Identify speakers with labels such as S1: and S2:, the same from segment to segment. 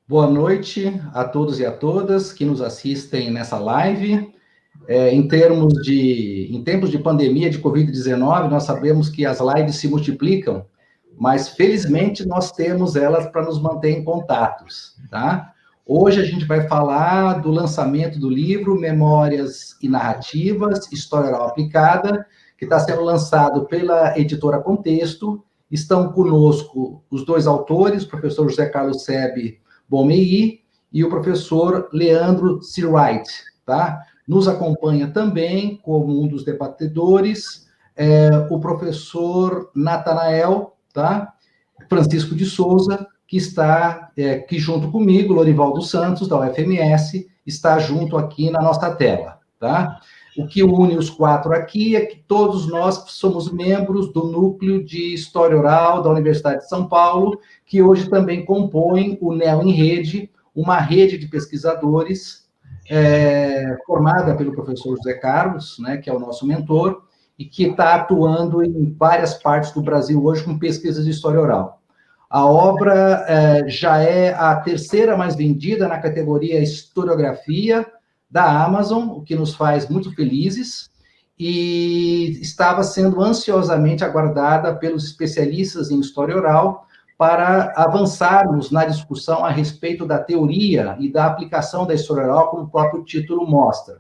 S1: Boa noite a todos e a todas que nos assistem nessa live. Em tempos de pandemia de Covid-19, nós sabemos que as lives se multiplicam, mas felizmente nós temos elas para nos manter em contatos, tá? Hoje a gente vai falar do lançamento do livro Memórias e Narrativas, História Oral Aplicada, que está sendo lançado pela editora Contexto. Estão conosco os dois autores, o professor José Carlos Sebe Bomei e o professor Leandro Seawright, tá? Nos acompanha também, como um dos debatedores, o professor Natanael, tá? Francisco de Souza, que está aqui junto comigo, Lorival dos Santos, da UFMS, está junto aqui na nossa tela, tá? O que une os quatro aqui é que todos nós somos membros do Núcleo de História Oral da Universidade de São Paulo, que hoje também compõe o NEO em Rede, uma rede de pesquisadores formada pelo professor José Carlos, né, que é o nosso mentor, e que está atuando em várias partes do Brasil hoje com pesquisas de história oral. A obra já é a terceira mais vendida na categoria historiografia da Amazon, o que nos faz muito felizes, e estava sendo ansiosamente aguardada pelos especialistas em história oral para avançarmos na discussão a respeito da teoria e da aplicação da história oral, como o próprio título mostra.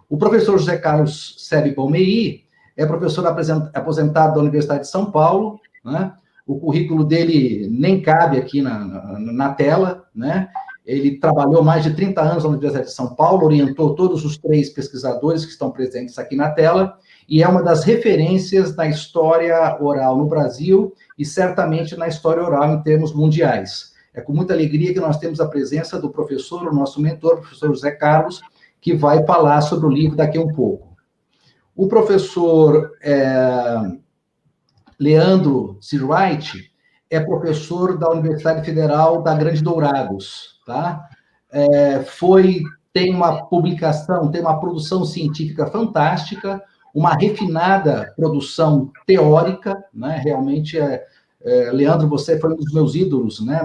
S1: O professor José Carlos Sebe Bomei é professor aposentado da Universidade de São Paulo, né? O currículo dele nem cabe aqui na tela, né? Ele trabalhou mais de 30 anos na Universidade de São Paulo, orientou todos os três pesquisadores que estão presentes aqui na tela, e é uma das referências na história oral no Brasil e certamente na história oral em termos mundiais. É com muita alegria que nós temos a presença do professor, o nosso mentor, o professor José Carlos, que vai falar sobre o livro daqui a um pouco. O professor Leandro Seawright é professor da Universidade Federal da Grande Dourados, tá? Tem uma publicação, tem uma produção científica fantástica, uma refinada produção teórica, né? Realmente, Leandro, você foi um dos meus ídolos, né?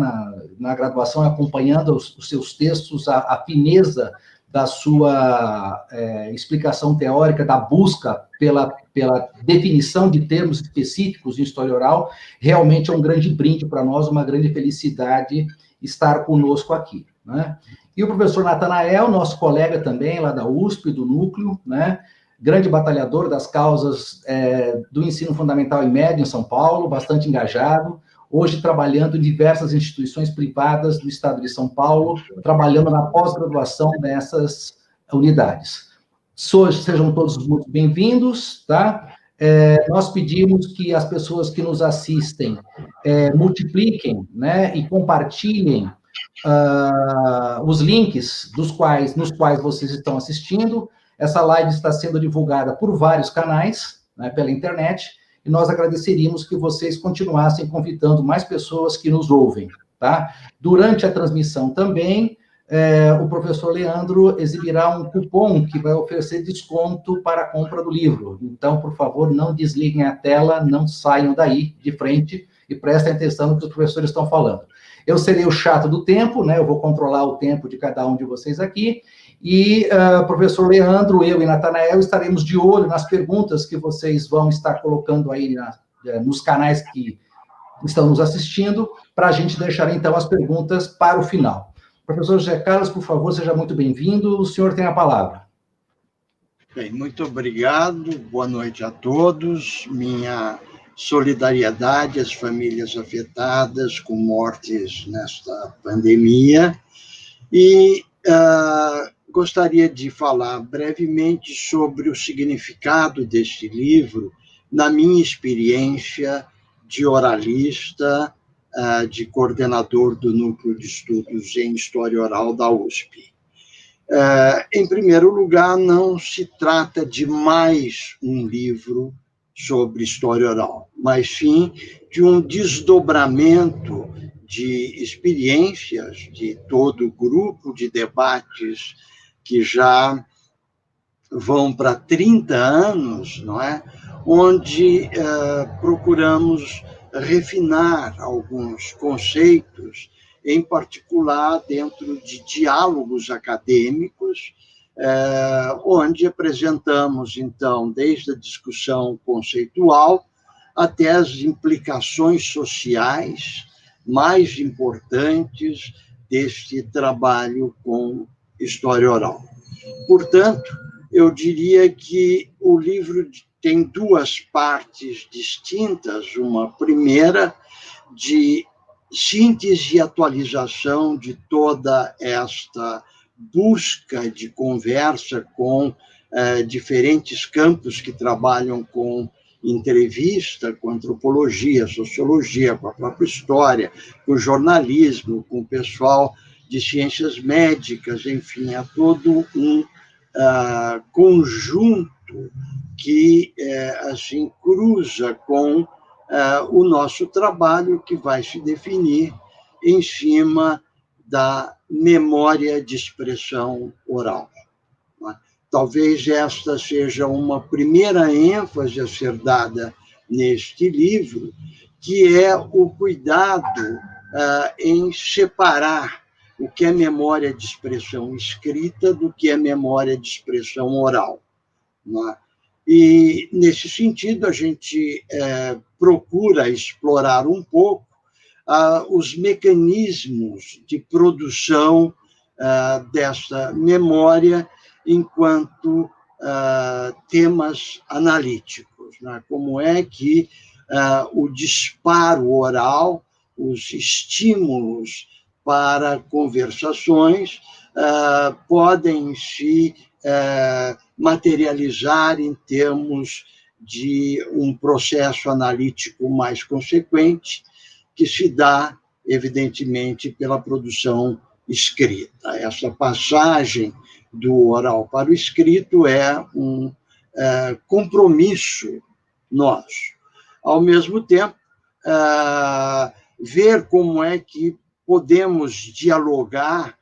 S1: Na graduação, acompanhando os seus textos, a fineza da sua explicação teórica, da busca pela definição de termos específicos em história oral, realmente é um grande brinde para nós, uma grande felicidade estar conosco aqui, né? E o professor Natanael, nosso colega também, lá da USP, do Núcleo, né? Grande batalhador das causas do ensino fundamental e médio em São Paulo, bastante engajado, hoje trabalhando em diversas instituições privadas do estado de São Paulo, trabalhando na pós-graduação dessas unidades. Sejam todos muito bem-vindos, tá? Nós pedimos que as pessoas que nos assistem multipliquem, né, e compartilhem os links nos quais vocês estão assistindo. Essa live está sendo divulgada por vários canais, né, pela internet, e nós agradeceríamos que vocês continuassem convidando mais pessoas que nos ouvem, tá? Durante a transmissão também, o professor Leandro exibirá um cupom que vai oferecer desconto para a compra do livro. Então, por favor, não desliguem a tela, não saiam daí de frente e prestem atenção no que os professores estão falando. Eu serei o chato do tempo, né? Eu vou controlar o tempo de cada um de vocês aqui. E, professor Leandro, eu e Natanael estaremos de olho nas perguntas que vocês vão estar colocando aí nos canais que estão nos assistindo, para a gente deixar, então, as perguntas para o final. Professor José Carlos, por favor, seja muito bem-vindo. O senhor tem a palavra.
S2: Bem, muito obrigado. Boa noite a todos. Minha solidariedade às famílias afetadas com mortes nesta pandemia. E gostaria de falar brevemente sobre o significado deste livro, na minha experiência de oralista, de coordenador do Núcleo de Estudos em História Oral da USP. Em primeiro lugar, não se trata de mais um livro sobre história oral, mas sim de um desdobramento de experiências de todo o grupo de debates que já vão para 30 anos, não é? Onde procuramos refinar alguns conceitos em particular dentro de diálogos acadêmicos, onde apresentamos, então, desde a discussão conceitual até as implicações sociais mais importantes deste trabalho com história oral. Portanto, eu diria que o livro tem duas partes distintas. Uma primeira, de síntese e atualização de toda esta busca de conversa com diferentes campos que trabalham com entrevista, com antropologia, sociologia, com a própria história, com jornalismo, com o pessoal de ciências médicas, enfim, é todo um conjunto que assim cruza com o nosso trabalho, que vai se definir em cima da memória de expressão oral. Talvez esta seja uma primeira ênfase a ser dada neste livro, que é o cuidado em separar o que é memória de expressão escrita do que é memória de expressão oral. E, nesse sentido, a gente procura explorar um pouco os mecanismos de produção dessa memória enquanto temas analíticos, né? Como é que o disparo oral, os estímulos para conversações podem se materializar em termos de um processo analítico mais consequente, que se dá, evidentemente, pela produção escrita. Essa passagem do oral para o escrito é um compromisso nosso. Ao mesmo tempo, ver como é que podemos dialogar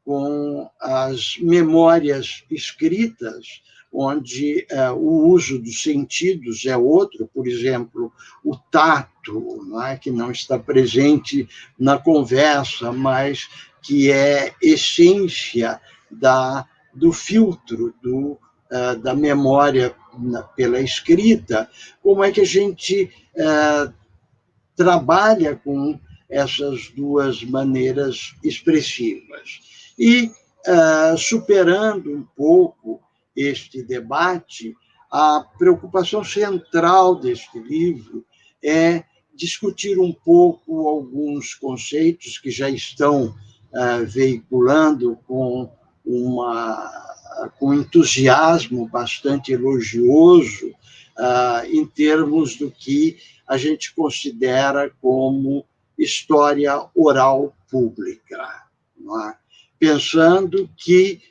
S2: com as memórias escritas, onde o uso dos sentidos é outro, por exemplo, o tato, que não está presente na conversa, mas que é essência do filtro da memória pela escrita. Como é que a gente trabalha com essas duas maneiras expressivas? E, superando um pouco este debate, a preocupação central deste livro é discutir um pouco alguns conceitos que já estão veiculando com entusiasmo bastante elogioso em termos do que a gente considera como história oral pública, não é? Pensando que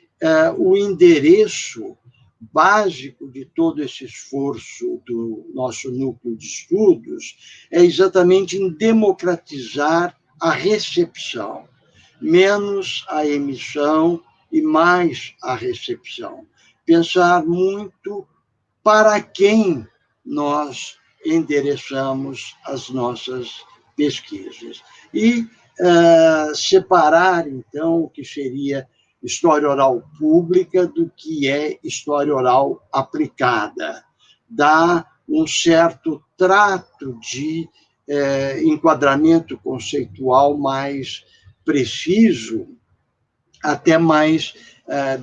S2: o endereço básico de todo esse esforço do nosso núcleo de estudos é exatamente em democratizar a recepção, menos a emissão e mais a recepção. Pensar muito para quem nós endereçamos as nossas pesquisas. E separar, então, o que seria história oral pública do que é história oral aplicada. Dá um certo trato de enquadramento conceitual mais preciso, até mais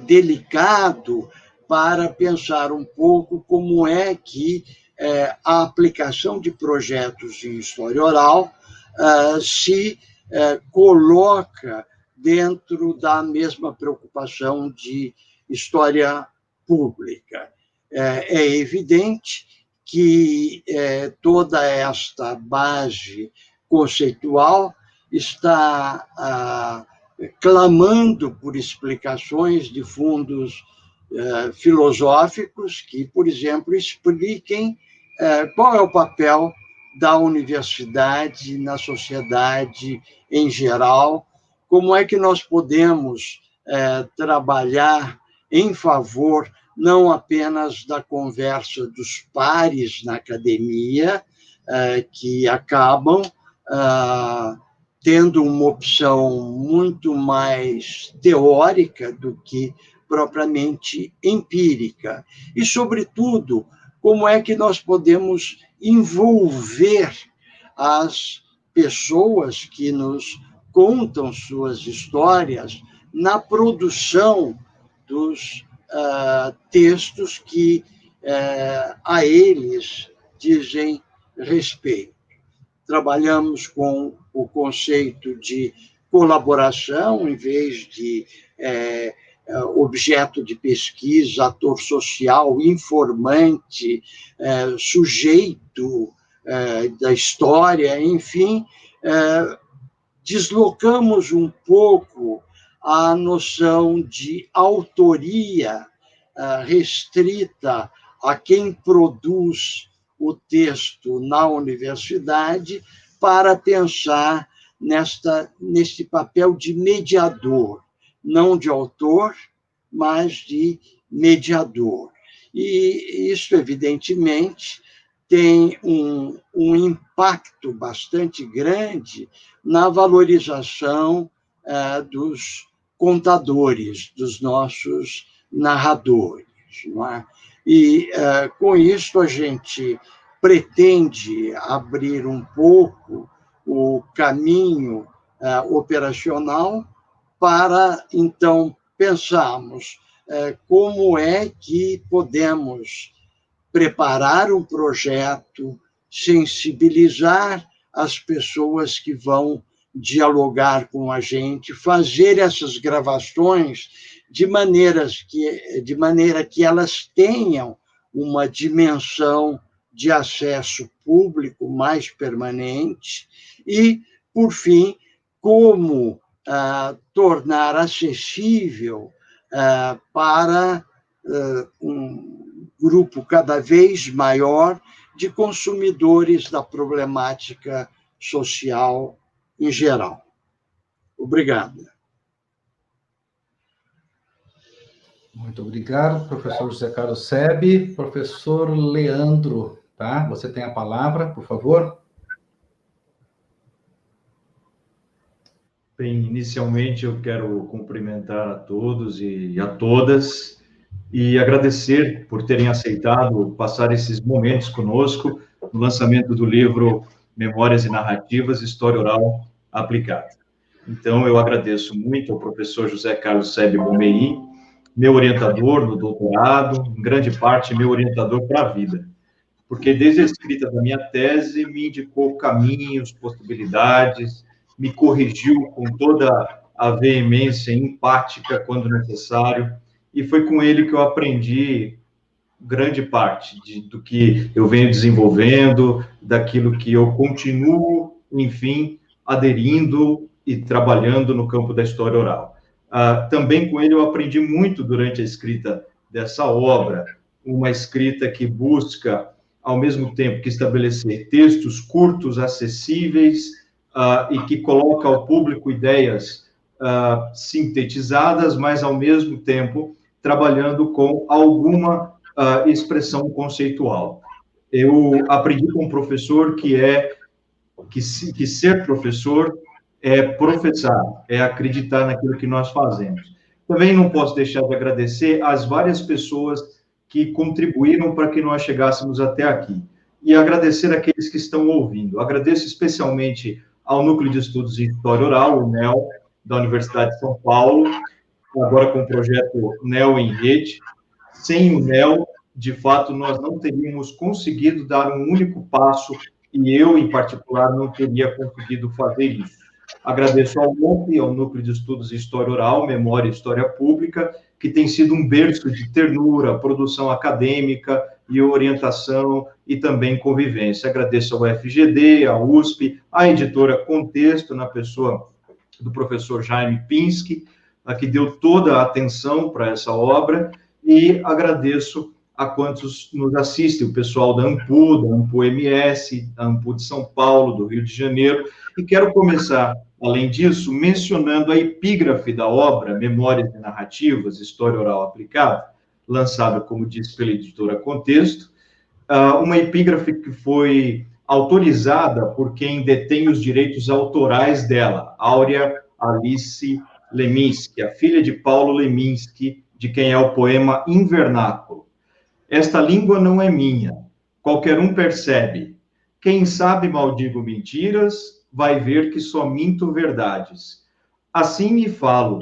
S2: delicado, para pensar um pouco como é que a aplicação de projetos em história oral se coloca dentro da mesma preocupação de história pública. É evidente que toda esta base conceitual está clamando por explicações de fundos filosóficos que, por exemplo, expliquem qual é o papel da universidade na sociedade em geral, como é que nós podemos trabalhar em favor não apenas da conversa dos pares na academia, que acabam tendo uma opção muito mais teórica do que propriamente empírica. E, sobretudo, como é que nós podemos envolver as pessoas que nos contam suas histórias na produção dos textos que a eles dizem respeito. Trabalhamos com o conceito de colaboração, em vez de objeto de pesquisa, ator social, informante, sujeito da história, enfim, deslocamos um pouco a noção de autoria restrita a quem produz o texto na universidade para pensar neste papel de mediador, não de autor, mas de mediador. E isso, evidentemente, tem um impacto bastante grande na valorização dos contadores, dos nossos narradores. Não é? E, com isso, a gente pretende abrir um pouco o caminho operacional para, então, pensarmos como é que podemos preparar um projeto, sensibilizar as pessoas que vão dialogar com a gente, fazer essas gravações de maneira que elas tenham uma dimensão de acesso público mais permanente e, por fim, como tornar acessível para um grupo cada vez maior de consumidores da problemática social em geral. Obrigado.
S1: Muito obrigado, professor José Carlos Sebe. Professor Leandro, tá? Você tem a palavra, por favor.
S3: Bem, inicialmente eu quero cumprimentar a todos e a todas e agradecer por terem aceitado passar esses momentos conosco no lançamento do livro Memórias e Narrativas, História Oral Aplicada. Então, eu agradeço muito ao professor José Carlos Sebe Bomei, meu orientador no doutorado, em grande parte meu orientador para a vida, porque desde a escrita da minha tese me indicou caminhos, possibilidades, me corrigiu com toda a veemência empática quando necessário, e foi com ele que eu aprendi grande parte do que eu venho desenvolvendo, daquilo que eu continuo, enfim, aderindo e trabalhando no campo da história oral. Também com ele eu aprendi muito durante a escrita dessa obra, uma escrita que busca, ao mesmo tempo que estabelecer textos curtos, acessíveis, e que coloca ao público ideias sintetizadas, mas, ao mesmo tempo, trabalhando com alguma expressão conceitual. Eu aprendi com um professor que ser professor é professar, é acreditar naquilo que nós fazemos. Também não posso deixar de agradecer às várias pessoas que contribuíram para que nós chegássemos até aqui. E agradecer àqueles que estão ouvindo. Agradeço especialmente ao Núcleo de Estudos em História Oral, o NEL, da Universidade de São Paulo, agora com o projeto NEL em Rede. Sem o NEL, de fato, nós não teríamos conseguido dar um único passo, e eu, em particular, não teria conseguido fazer isso. Agradeço ao NUP, ao Núcleo de Estudos em História Oral, Memória e História Pública, que tem sido um berço de ternura, produção acadêmica e orientação e também convivência. Agradeço ao FGD, à USP, à editora Contexto, na pessoa do professor Jaime Pinsky, que deu toda a atenção para essa obra, e agradeço a quantos nos assistem, o pessoal da AMPU MS, da AMPU de São Paulo, do Rio de Janeiro, e quero começar, além disso, mencionando a epígrafe da obra, Memórias e Narrativas, História Oral Aplicada, lançada, como disse, pela editora Contexto, uma epígrafe que foi autorizada por quem detém os direitos autorais dela, Áurea Alice Leminski, a filha de Paulo Leminski, de quem é o poema Invernáculo. Esta língua não é minha, qualquer um percebe. Quem sabe maldigo mentiras, vai ver que só minto verdades. Assim me falo,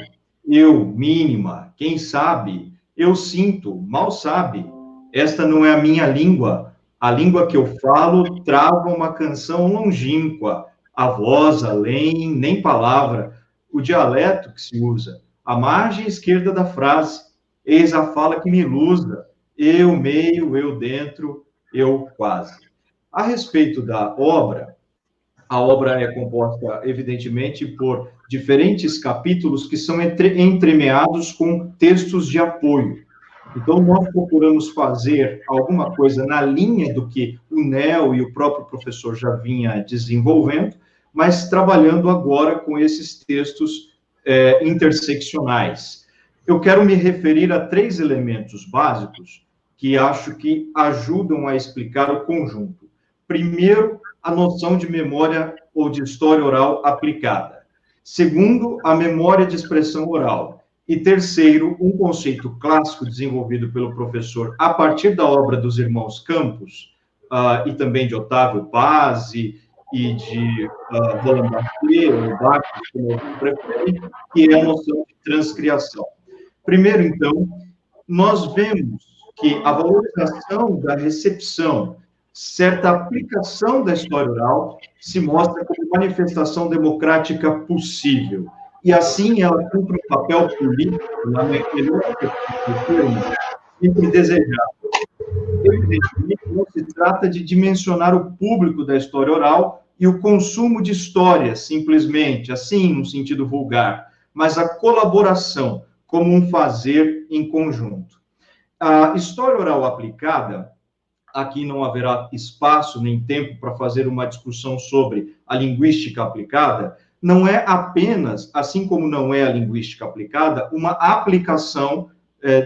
S3: eu, mínima, quem sabe, eu sinto, mal sabe. Esta não é a minha língua, a língua que eu falo trava uma canção longínqua, a voz além, nem palavra, o dialeto que se usa, a margem esquerda da frase, eis a fala que me ilustra, eu meio, eu dentro, eu quase. A respeito da obra, a obra é composta, evidentemente, por diferentes capítulos que são entremeados com textos de apoio. Então, nós procuramos fazer alguma coisa na linha do que o Neo e o próprio professor já vinha desenvolvendo, mas trabalhando agora com esses textos interseccionais. Eu quero me referir a 3 elementos básicos que acho que ajudam a explicar o conjunto. Primeiro, a noção de memória ou de história oral aplicada. Segundo, a memória de expressão oral. E terceiro, um conceito clássico desenvolvido pelo professor a partir da obra dos irmãos Campos, e também de Otávio Paz e de Roland Barthes, ou Barthes, como eu preferi, que é a noção de transcriação. Primeiro, então, nós vemos que a valorização da recepção, certa aplicação da história oral, se mostra como manifestação democrática possível. E, assim, ela cumpre um papel político, na melhor termo, sempre desejado. Evidentemente, não se trata de dimensionar o público da história oral e o consumo de histórias, simplesmente, assim, no sentido vulgar, mas a colaboração como um fazer em conjunto. A história oral aplicada, aqui não haverá espaço nem tempo para fazer uma discussão sobre a linguística aplicada, não é apenas, assim como não é a linguística aplicada, uma aplicação,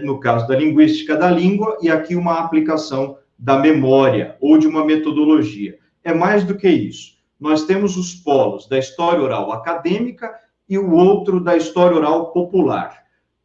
S3: no caso da linguística da língua, e aqui uma aplicação da memória ou de uma metodologia. É mais do que isso. Nós temos os polos da história oral acadêmica e o outro da história oral popular.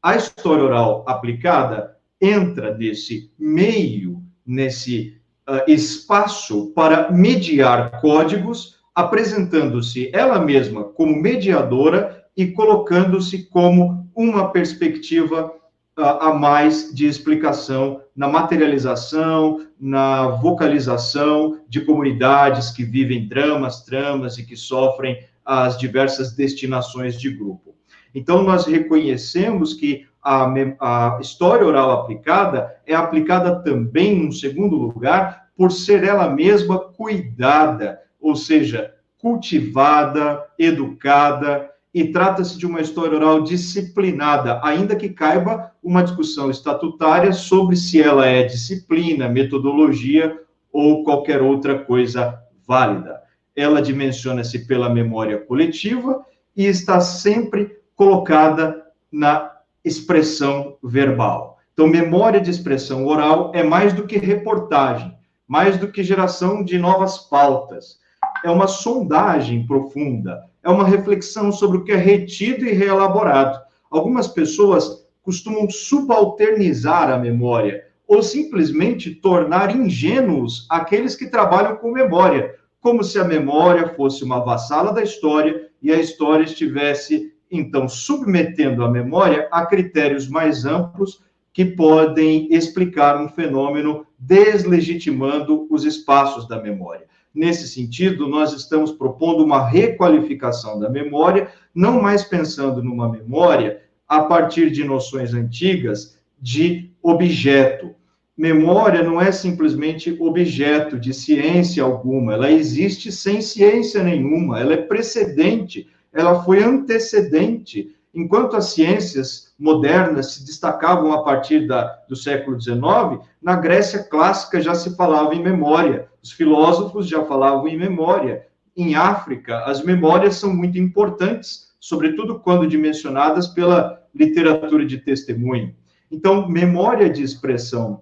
S3: A história oral aplicada entra nesse meio, nesse espaço para mediar códigos, apresentando-se ela mesma como mediadora e colocando-se como uma perspectiva a mais de explicação na materialização, na vocalização de comunidades que vivem tramas e que sofrem as diversas destinações de grupo. Então, nós reconhecemos que a história oral aplicada é aplicada também, num segundo lugar, por ser ela mesma cuidada, ou seja, cultivada, educada, e trata-se de uma história oral disciplinada, ainda que caiba uma discussão estatutária sobre se ela é disciplina, metodologia ou qualquer outra coisa válida. Ela dimensiona-se pela memória coletiva e está sempre colocada na expressão verbal. Então, memória de expressão oral é mais do que reportagem, mais do que geração de novas pautas. É uma sondagem profunda, é uma reflexão sobre o que é retido e reelaborado. Algumas pessoas costumam subalternizar a memória ou simplesmente tornar ingênuos aqueles que trabalham com memória, como se a memória fosse uma vassala da história e a história estivesse, então, submetendo a memória a critérios mais amplos que podem explicar um fenômeno deslegitimando os espaços da memória. Nesse sentido, nós estamos propondo uma requalificação da memória, não mais pensando numa memória a partir de noções antigas de objeto. Memória não é simplesmente objeto de ciência alguma, ela existe sem ciência nenhuma, ela é precedente, ela foi antecedente. Enquanto as ciências modernas se destacavam a partir do século XIX, na Grécia clássica já se falava em memória, os filósofos já falavam em memória. Em África, as memórias são muito importantes, sobretudo quando dimensionadas pela literatura de testemunho. Então, memória de expressão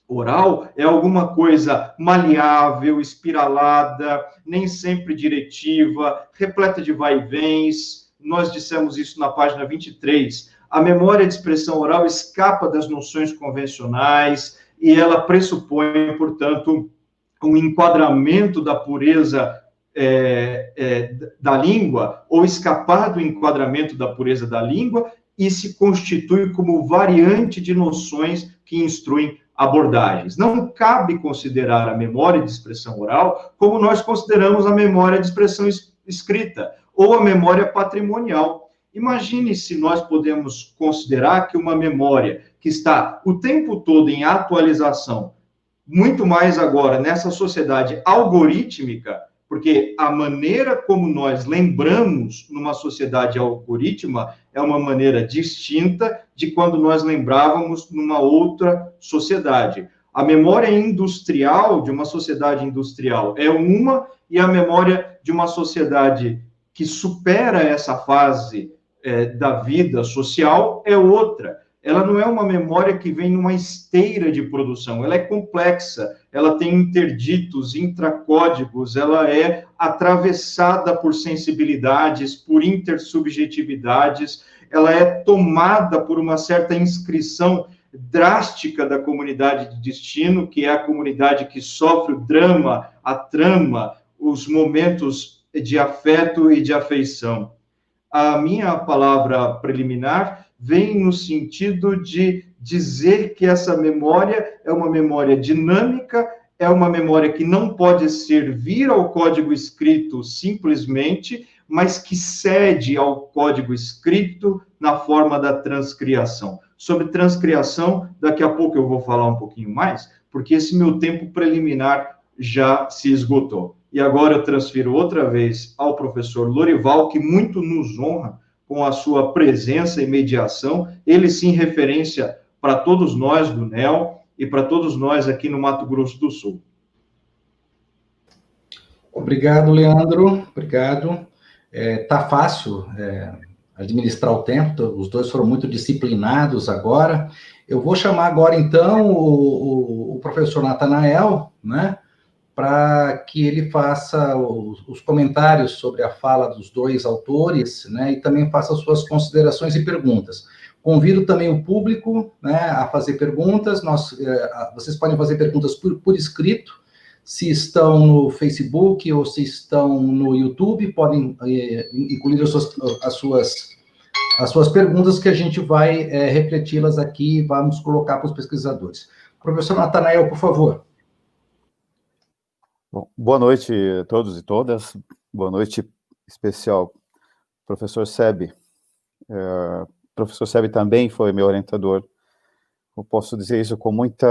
S3: oral é alguma coisa maleável, espiralada, nem sempre diretiva, repleta de vai-vens. Nós dissemos isso na página 23. A memória de expressão oral escapa das noções convencionais e ela pressupõe, portanto, um enquadramento da pureza da língua, ou escapar do enquadramento da pureza da língua, e se constitui como variante de noções que instruem abordagens. Não cabe considerar a memória de expressão oral como nós consideramos a memória de expressão escrita, ou a memória patrimonial. Imagine se nós podemos considerar que uma memória que está o tempo todo em atualização, muito mais agora nessa sociedade algorítmica, porque a maneira como nós lembramos numa sociedade algorítmica é uma maneira distinta de quando nós lembrávamos numa outra sociedade. A memória industrial de uma sociedade industrial é uma, e a memória de uma sociedade que supera essa fase da vida social é outra. Ela não é uma memória que vem numa esteira de produção, ela é complexa, ela tem interditos, intracódigos, ela é atravessada por sensibilidades, por intersubjetividades, ela é tomada por uma certa inscrição drástica da comunidade de destino, que é a comunidade que sofre o drama, a trama, os momentos de afeto e de afeição. A minha palavra preliminar vem no sentido de dizer que essa memória é uma memória dinâmica, é uma memória que não pode servir ao código escrito simplesmente, mas que cede ao código escrito na forma da transcriação. Sobre transcriação, daqui a pouco eu vou falar um pouquinho mais, porque esse meu tempo preliminar já se esgotou. E agora eu transfiro outra vez ao professor Lorival, que muito nos honra com a sua presença e mediação, ele sim referência para todos nós do NEL e para todos nós aqui no Mato Grosso do Sul.
S1: Obrigado, Leandro, obrigado. Tá fácil administrar o tempo, os dois foram muito disciplinados agora. Eu vou chamar agora, então, o professor Natanael, né, para que ele faça os comentários sobre a fala dos dois autores, né, e também faça as suas considerações e perguntas. Convido também o público, né, a fazer perguntas. Vocês podem fazer perguntas por escrito, se estão no Facebook ou se estão no YouTube, podem incluir as suas perguntas, que a gente vai refleti-las aqui e vamos colocar para os pesquisadores. Professor Natanael, por favor.
S4: Bom, boa noite a todos e todas. Boa noite especial, professor Sebe. Professor Sebe também foi meu orientador. Eu posso dizer isso com muito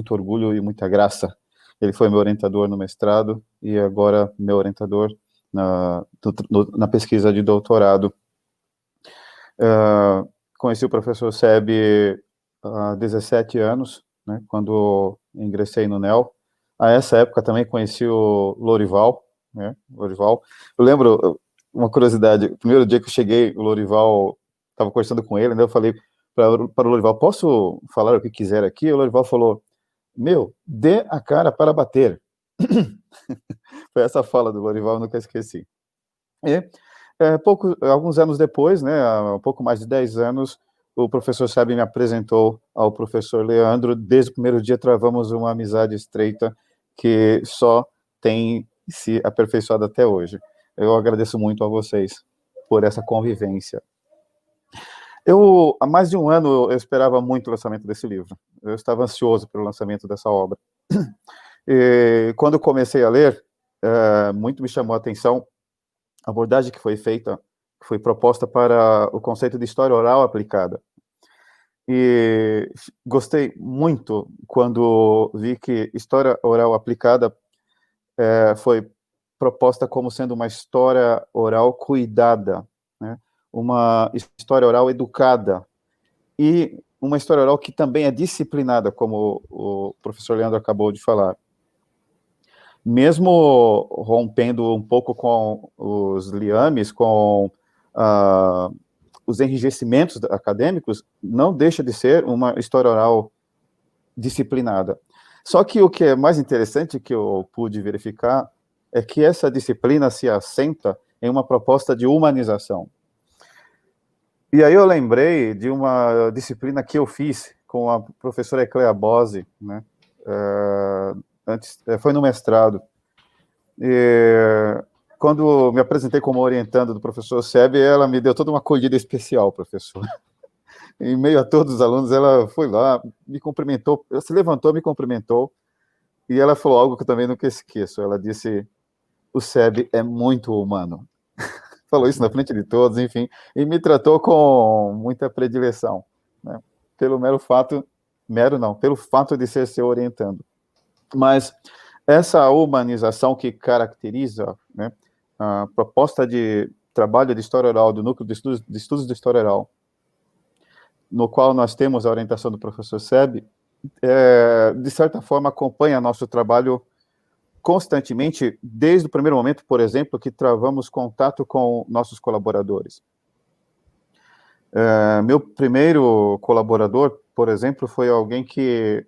S4: orgulho e muita graça. Ele foi meu orientador no mestrado e agora meu orientador na pesquisa de doutorado. Conheci o professor Sebe há 17 anos, né, quando ingressei no NEL. A essa época também conheci o Lorival, né, Lorival. Eu lembro, uma curiosidade, o primeiro dia que eu cheguei, o Lorival, estava conversando com ele, né, eu falei para o Lorival, posso falar o que quiser aqui? O Lorival falou, dê a cara para bater. Foi essa fala do Lorival, eu nunca esqueci. E alguns anos depois, né, há um pouco mais de 10 anos, o professor Sebe me apresentou ao professor Leandro. Desde o primeiro dia travamos uma amizade estreita que só tem se aperfeiçoado até hoje. Eu agradeço muito a vocês por essa convivência. Há mais de um ano, eu esperava muito o lançamento desse livro. Eu estava ansioso pelo lançamento dessa obra. E quando eu comecei a ler, muito me chamou a atenção a abordagem que foi feita, que foi proposta para o conceito de história oral aplicada. E gostei muito quando vi que história oral aplicada foi proposta como sendo uma história oral cuidada, né? Uma história oral educada, e uma história oral que também é disciplinada, como o professor Leandro acabou de falar. Mesmo rompendo um pouco com os liames, com os enrijecimentos acadêmicos, não deixa de ser uma história oral disciplinada. Só que o que é mais interessante que eu pude verificar é que essa disciplina se assenta em uma proposta de humanização. E aí eu lembrei de uma disciplina que eu fiz com a professora Ecléa Bose, né? Foi no mestrado. E quando me apresentei como orientando do professor Sebe, ela me deu toda uma acolhida especial, professor. Em meio a todos os alunos, ela foi lá, me cumprimentou, ela se levantou, me cumprimentou, e ela falou algo que eu também nunca esqueço. Ela disse: o Sebe é muito humano. Falou isso na frente de todos, enfim, e me tratou com muita predileção, né? Pelo pelo fato de ser seu orientando. Mas essa humanização que caracteriza, né, a proposta de trabalho de história oral, do núcleo de estudos de história oral, no qual nós temos a orientação do professor Sebe, de certa forma acompanha nosso trabalho constantemente, desde o primeiro momento, por exemplo, que travamos contato com nossos colaboradores. Meu primeiro colaborador, por exemplo, foi alguém que,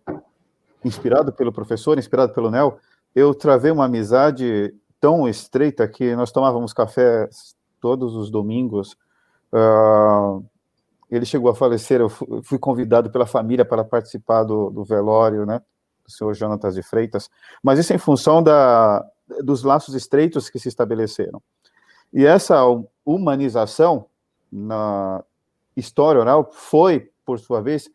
S4: inspirado pelo professor, inspirado pelo Nel, eu travei uma amizade tão estreita que nós tomávamos café todos os domingos. Ele chegou a falecer, eu fui convidado pela família para participar do velório, né, do senhor Jonatas de Freitas, mas isso em função dos laços estreitos que se estabeleceram. E essa humanização na história oral foi, por sua vez,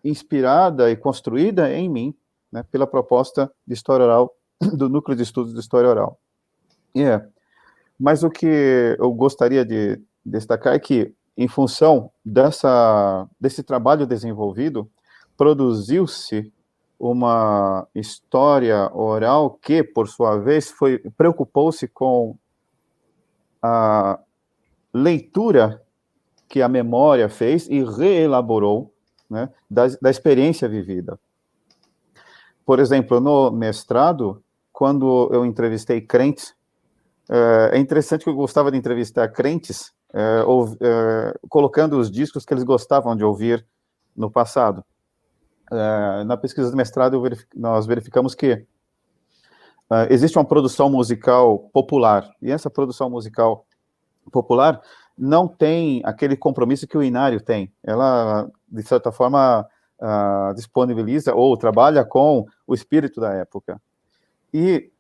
S4: inspirada e construída em mim, né, pela proposta de história oral, do Núcleo de Estudos de História Oral. Mas o que eu gostaria de destacar é que, em função desse trabalho desenvolvido, produziu-se uma história oral que, por sua vez, preocupou-se com a leitura que a memória fez e reelaborou, né, da experiência vivida. Por exemplo, no mestrado, quando eu entrevistei crentes, é interessante que eu gostava de entrevistar crentes, colocando os discos que eles gostavam de ouvir no passado. Na pesquisa do mestrado, nós verificamos que existe uma produção musical popular, e essa produção musical popular não tem aquele compromisso que o Inário tem. Ela, de certa forma, disponibiliza ou trabalha com o espírito da época. E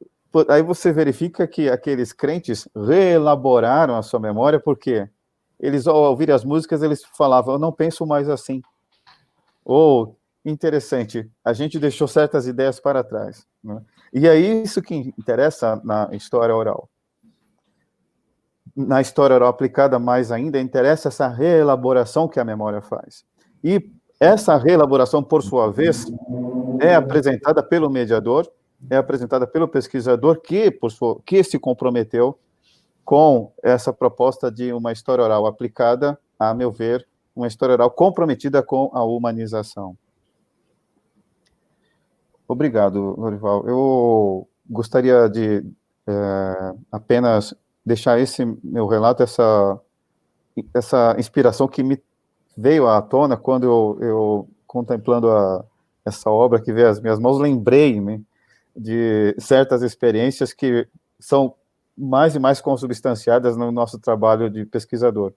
S4: aí você verifica que aqueles crentes reelaboraram a sua memória, porque eles, ao ouvir as músicas, eles falavam: eu não penso mais assim. Ou, interessante, a gente deixou certas ideias para trás, né? E é isso que interessa na história oral. Na história oral aplicada mais ainda, interessa essa reelaboração que a memória faz. E essa reelaboração, por sua vez, é apresentada pelo mediador, é apresentada pelo pesquisador que se comprometeu com essa proposta de uma história oral aplicada, a meu ver, uma história oral comprometida com a humanização. Obrigado, Lorival. Eu gostaria de apenas deixar esse meu relato, essa inspiração que me veio à tona quando eu contemplando essa obra que veio às minhas mãos, lembrei-me de certas experiências que são mais e mais consubstanciadas no nosso trabalho de pesquisador.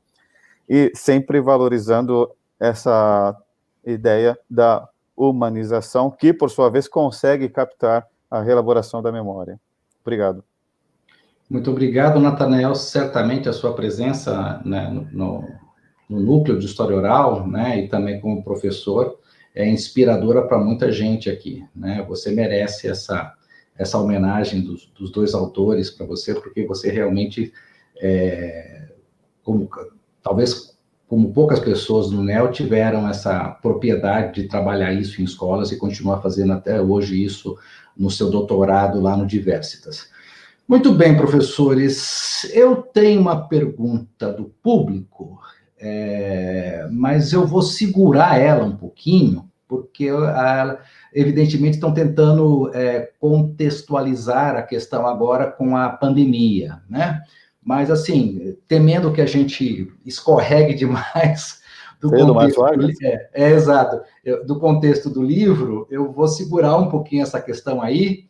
S4: E sempre valorizando essa ideia da humanização, que, por sua vez, consegue captar a reelaboração da memória. Obrigado.
S1: Muito obrigado, Natanael. Certamente a sua presença, né, no núcleo de história oral, né, e também como professor, é inspiradora para muita gente aqui, né? Você merece essa homenagem dos dois autores para você, porque você realmente, talvez como poucas pessoas no NEL, tiveram essa propriedade de trabalhar isso em escolas e continuar fazendo até hoje isso no seu doutorado lá no Diversitas. Muito bem, professores, eu tenho uma pergunta do público, mas eu vou segurar ela um pouquinho, porque evidentemente estão tentando contextualizar a questão agora com a pandemia, né? Mas, assim, temendo que a gente escorregue demais, do
S4: Pedro
S1: contexto
S4: Vargas?
S1: exato, do contexto do livro, eu vou segurar um pouquinho essa questão aí,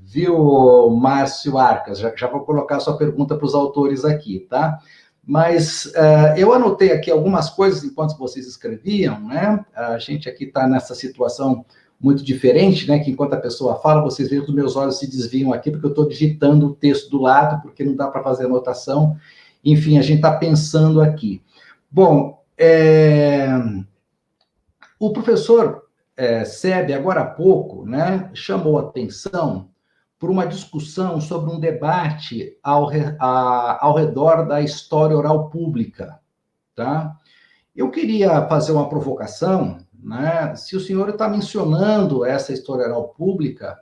S1: viu, Márcio Arcas? Já vou colocar a sua pergunta para os autores aqui, tá? Mas eu anotei aqui algumas coisas enquanto vocês escreviam, né? A gente aqui está nessa situação muito diferente, né? Que enquanto a pessoa fala, vocês veem que os meus olhos se desviam aqui, porque eu estou digitando o texto do lado, porque não dá para fazer anotação. Enfim, a gente está pensando aqui. Bom, o professor Sebe, agora há pouco, né, chamou a atenção por uma discussão sobre um debate ao redor da história oral pública, tá? Eu queria fazer uma provocação, né? Se o senhor está mencionando essa história oral pública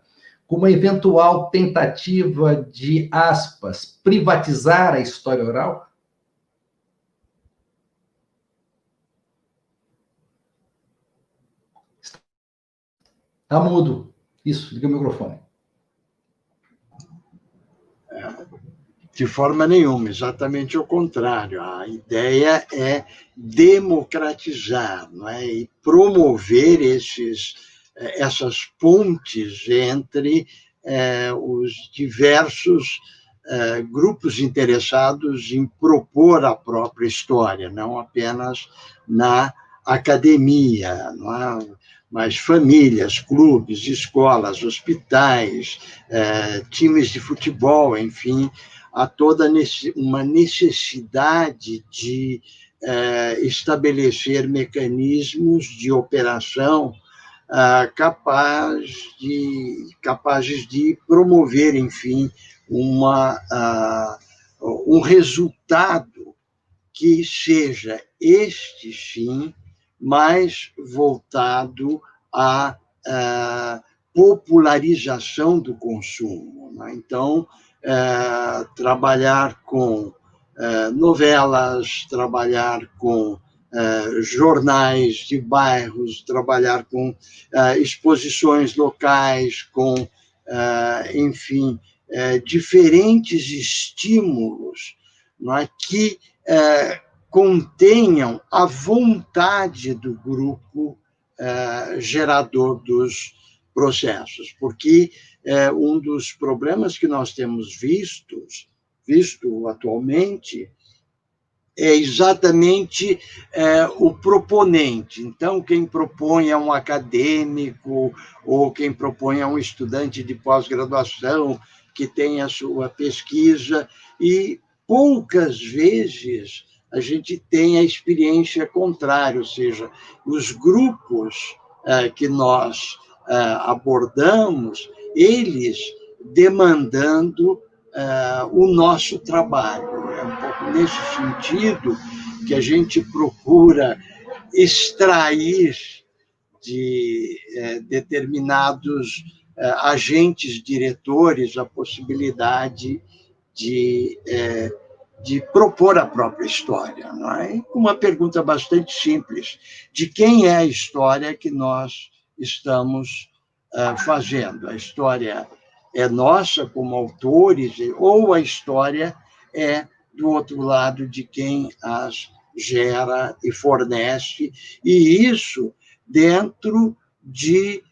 S1: como uma eventual tentativa de, aspas, privatizar a história oral? Está mudo. Isso, liga o microfone.
S2: De forma nenhuma, exatamente o contrário. A ideia é democratizar, não é? E promover essas pontes entre os diversos grupos interessados em propor a própria história, não apenas na academia, não é? Mas famílias, clubes, escolas, hospitais, times de futebol, enfim, há toda uma necessidade de estabelecer mecanismos de operação capazes de promover, enfim, um resultado que seja este, sim, mais voltado à popularização do consumo, né? Então, trabalhar com novelas, trabalhar com jornais de bairros, trabalhar com exposições locais, com, enfim, diferentes estímulos, não é, que contenham a vontade do grupo gerador dos processos, porque um dos problemas que nós temos visto atualmente é exatamente o proponente. Então, quem propõe é um acadêmico ou quem propõe é um estudante de pós-graduação que tem a sua pesquisa e poucas vezes a gente tem a experiência contrária, ou seja, os grupos que nós abordamos, eles demandando o nosso trabalho. É um pouco nesse sentido que a gente procura extrair de determinados agentes diretores a possibilidade de propor a própria história, não é? Uma pergunta bastante simples: de quem é a história que nós estamos fazendo? A história é nossa como autores ou a história é do outro lado de quem as gera e fornece, e isso dentro de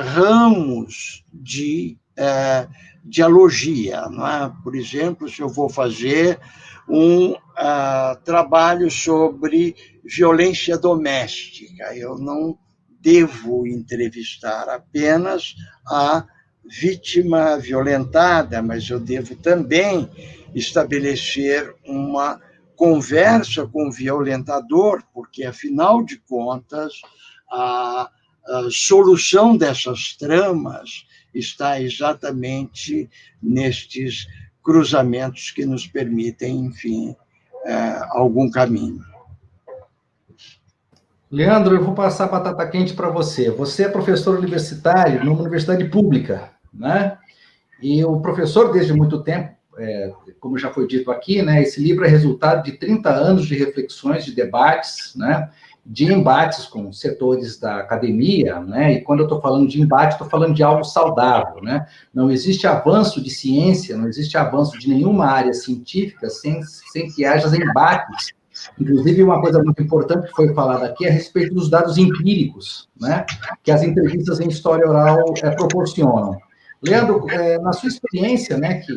S2: ramos de dialogia, não é? Por exemplo, se eu vou fazer um trabalho sobre violência doméstica, eu não devo entrevistar apenas a vítima violentada, mas eu devo também estabelecer uma conversa com o violentador, porque, afinal de contas, a solução dessas tramas está exatamente nestes cruzamentos que nos permitem, enfim, algum caminho.
S1: Leandro, eu vou passar a batata quente para você. Você é professor universitário numa universidade pública, né? E o professor, desde muito tempo, como já foi dito aqui, né, esse livro é resultado de 30 anos de reflexões, de debates, né, de embates com setores da academia, né, e quando eu estou falando de embate, estou falando de algo saudável, né, não existe avanço de ciência, não existe avanço de nenhuma área científica sem que haja embates Inclusive, uma coisa muito importante que foi falada aqui é a respeito dos dados empíricos, né, que as entrevistas em história oral proporcionam. Leandro, na sua experiência, né, que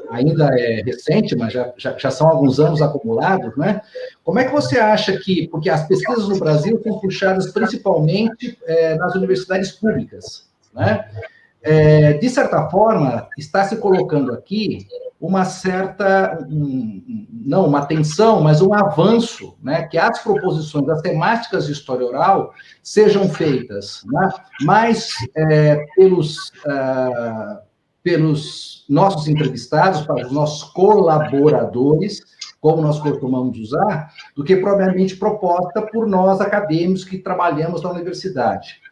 S1: ainda é recente, mas já são alguns anos acumulados, né, como é que você acha que, porque as pesquisas no Brasil são puxadas principalmente nas universidades públicas, né, de certa forma, está se colocando aqui uma certa, não uma tensão, mas um avanço, né, que as proposições, as temáticas de história oral sejam feitas, né, mais pelos nossos entrevistados, para os nossos colaboradores, como nós costumamos usar, do que propriamente proposta por nós acadêmicos que trabalhamos na universidade.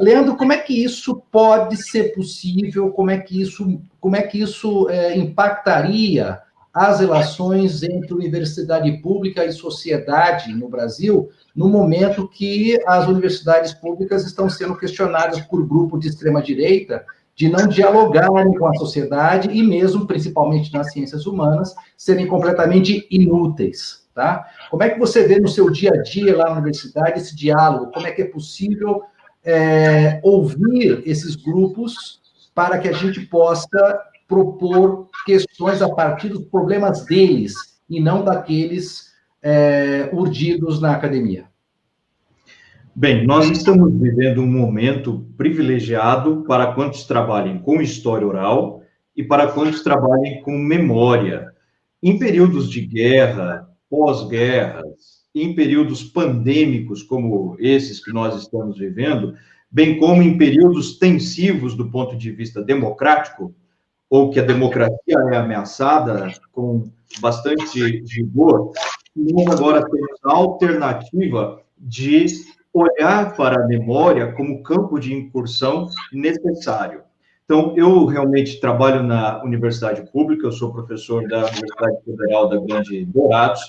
S1: Leandro, como é que isso pode ser possível? Como é que isso impactaria as relações entre universidade pública e sociedade no Brasil, no momento que as universidades públicas estão sendo questionadas por grupos de extrema-direita de não dialogarem com a sociedade e mesmo, principalmente nas ciências humanas, serem completamente inúteis, tá? Como é que você vê no seu dia a dia lá na universidade esse diálogo? Como é que é possível ouvir esses grupos para que a gente possa propor questões a partir dos problemas deles e não daqueles urdidos na academia?
S3: Bem, nós estamos vivendo um momento privilegiado para quantos trabalhem com história oral e para quantos trabalhem com memória. Em períodos de guerra, pós-guerras, em períodos pandêmicos como esses que nós estamos vivendo, bem como em períodos tensivos do ponto de vista democrático, ou que a democracia é ameaçada com bastante rigor, nós agora temos a alternativa de olhar para a memória como campo de incursão necessário. Então, eu realmente trabalho na universidade pública, eu sou professor da Universidade Federal da Grande Dourados,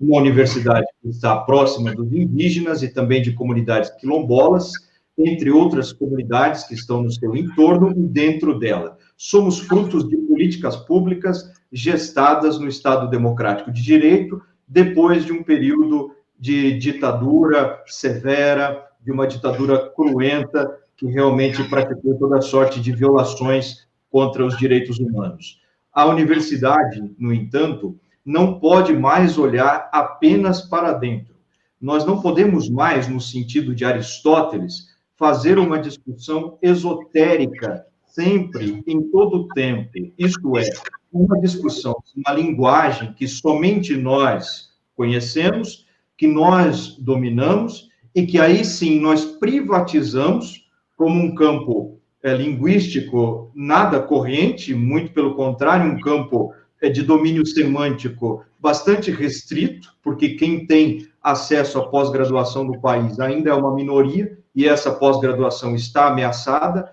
S3: uma universidade que está próxima dos indígenas e também de comunidades quilombolas, entre outras comunidades que estão no seu entorno e dentro dela. Somos frutos de políticas públicas gestadas no Estado Democrático de Direito, depois de um período de ditadura severa, de uma ditadura cruenta, que realmente praticou toda sorte de violações contra os direitos humanos. A universidade, no entanto, não pode mais olhar apenas para dentro. Nós não podemos mais, no sentido de Aristóteles, fazer uma discussão esotérica sempre, em todo o tempo. Isto é, uma discussão, uma linguagem que somente nós conhecemos, que nós dominamos e que aí sim nós privatizamos como um campo linguístico nada corrente, muito pelo contrário, um campo de domínio semântico bastante restrito, porque quem tem acesso à pós-graduação no país ainda é uma minoria, e essa pós-graduação está ameaçada,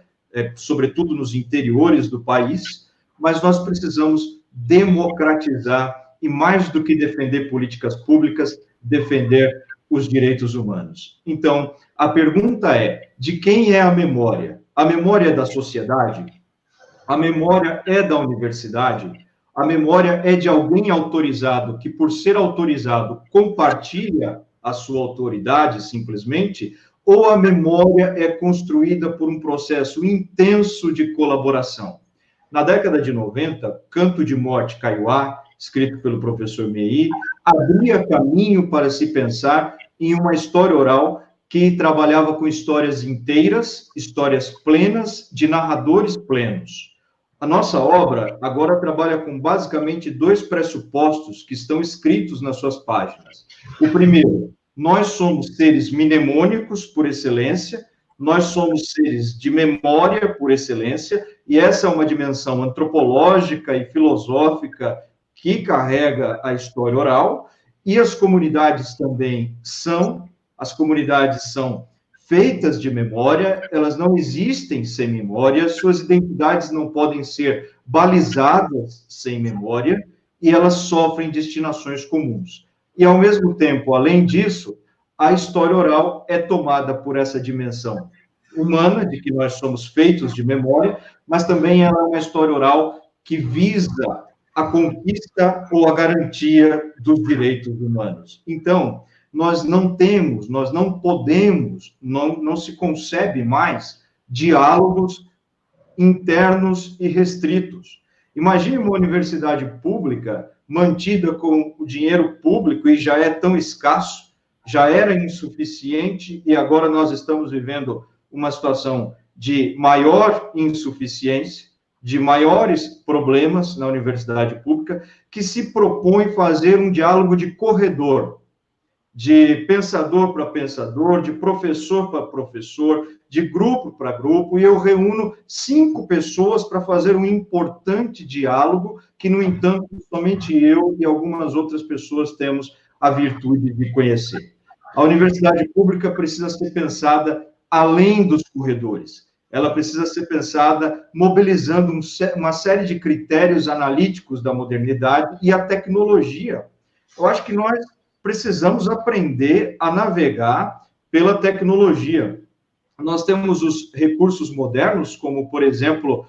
S3: sobretudo nos interiores do país, mas nós precisamos democratizar e, mais do que defender políticas públicas, defender os direitos humanos. Então, a pergunta é, de quem é a memória? A memória é da sociedade? A memória é da universidade? A memória é de alguém autorizado que, por ser autorizado, compartilha a sua autoridade, simplesmente? Ou a memória é construída por um processo intenso de colaboração? Na década de 90, Canto de Morte Kaiowá, escrito pelo professor Meir, abria caminho para se pensar em uma história oral que trabalhava com histórias inteiras, histórias plenas, de narradores plenos. A nossa obra agora trabalha com basicamente dois pressupostos que estão escritos nas suas páginas. O primeiro, nós somos seres mnemônicos por excelência, nós somos seres de memória por excelência, e essa é uma dimensão antropológica e filosófica que carrega a história oral, e as comunidades também são, as comunidades são feitas de memória, elas não existem sem memória, suas identidades não podem ser balizadas sem memória, e elas sofrem destinações comuns. E, ao mesmo tempo, além disso, a história oral é tomada por essa dimensão humana, de que nós somos feitos de memória, mas também ela é uma história oral que visa a conquista ou a garantia dos direitos humanos. Então, nós não temos, nós não podemos, não se concebe mais diálogos internos e restritos. Imagine uma universidade pública mantida com o dinheiro público e já é tão escasso, já era insuficiente e agora nós estamos vivendo uma situação de maior insuficiência, de maiores problemas na universidade pública, que se propõe fazer um diálogo de corredor, de pensador para pensador, de professor para professor, de grupo para grupo, e eu reúno 5 pessoas para fazer um importante diálogo que, no entanto, somente eu e algumas outras pessoas temos a virtude de conhecer. A universidade pública precisa ser pensada além dos corredores. Ela precisa ser pensada mobilizando uma série de critérios analíticos da modernidade e a tecnologia. Eu acho que nós precisamos aprender a navegar pela tecnologia. Nós temos os recursos modernos, como, por exemplo,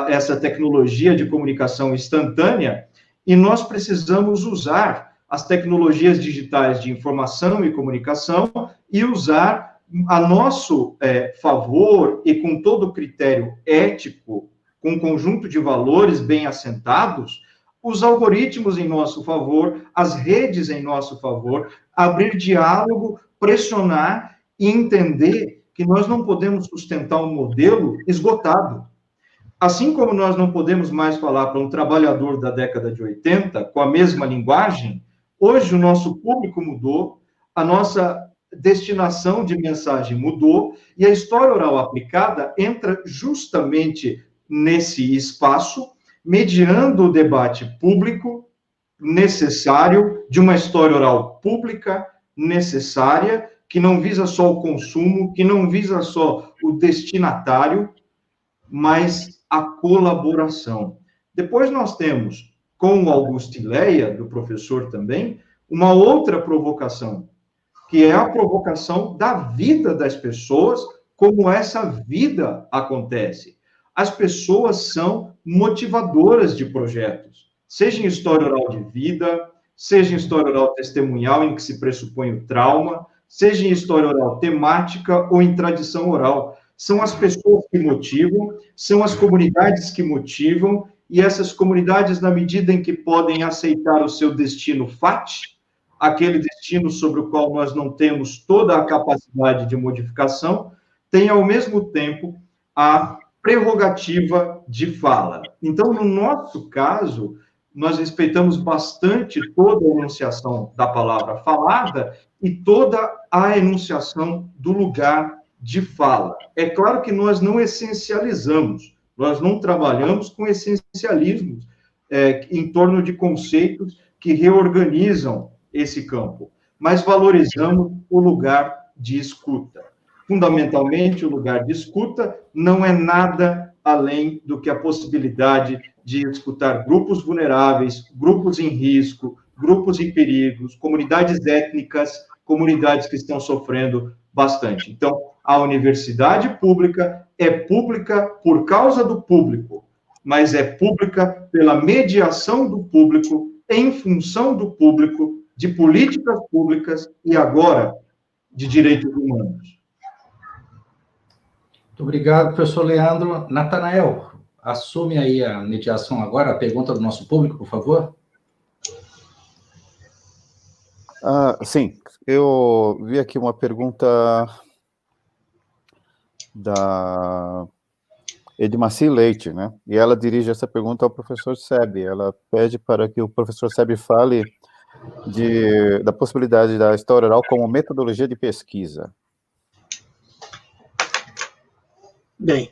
S3: essa tecnologia de comunicação instantânea, e nós precisamos usar as tecnologias digitais de informação e comunicação e usar a nosso favor e com todo o critério ético, com um conjunto de valores bem assentados, os algoritmos em nosso favor, as redes em nosso favor, abrir diálogo, pressionar e entender que nós não podemos sustentar um modelo esgotado. Assim como nós não podemos mais falar para um trabalhador da década de 80 com a mesma linguagem, hoje o nosso público mudou, a nossa destinação de mensagem mudou, e a história oral aplicada entra justamente nesse espaço, mediando o debate público necessário de uma história oral pública necessária, que não visa só o consumo, que não visa só o destinatário, mas a colaboração. Depois nós temos, com o Augusto Ileia, do professor também, uma outra provocação, que é a provocação da vida das pessoas, como essa vida acontece. As pessoas são motivadoras de projetos, seja em história oral de vida, seja em história oral testemunhal, em que se pressupõe o trauma, seja em história oral temática ou em tradição oral. São as pessoas que motivam, são as comunidades que motivam, e essas comunidades, na medida em que podem aceitar o seu destino fati, aquele destino sobre o qual nós não temos toda a capacidade de modificação, têm, ao mesmo tempo, a prerrogativa de fala. Então, no nosso caso, nós respeitamos bastante toda a enunciação da palavra falada e toda a enunciação do lugar de fala. É claro que nós não essencializamos, nós não trabalhamos com essencialismos em torno de conceitos que reorganizam esse campo, mas valorizamos o lugar de escuta. Fundamentalmente, o lugar de escuta não é nada além do que a possibilidade de escutar grupos vulneráveis, grupos em risco, grupos em perigos, comunidades étnicas, comunidades que estão sofrendo bastante. Então, a universidade pública é pública por causa do público, mas é pública pela mediação do público, em função do público, de políticas públicas e agora de direitos humanos.
S1: Muito obrigado, professor Leandro. Natanael, assume aí a mediação agora, a pergunta do nosso público, por favor.
S4: Sim, eu vi aqui uma pergunta da Edmaci Leite, né? E ela dirige essa pergunta ao professor Sebi. Ela pede para que o professor Sebi fale da possibilidade da história oral como metodologia de pesquisa.
S2: Bem,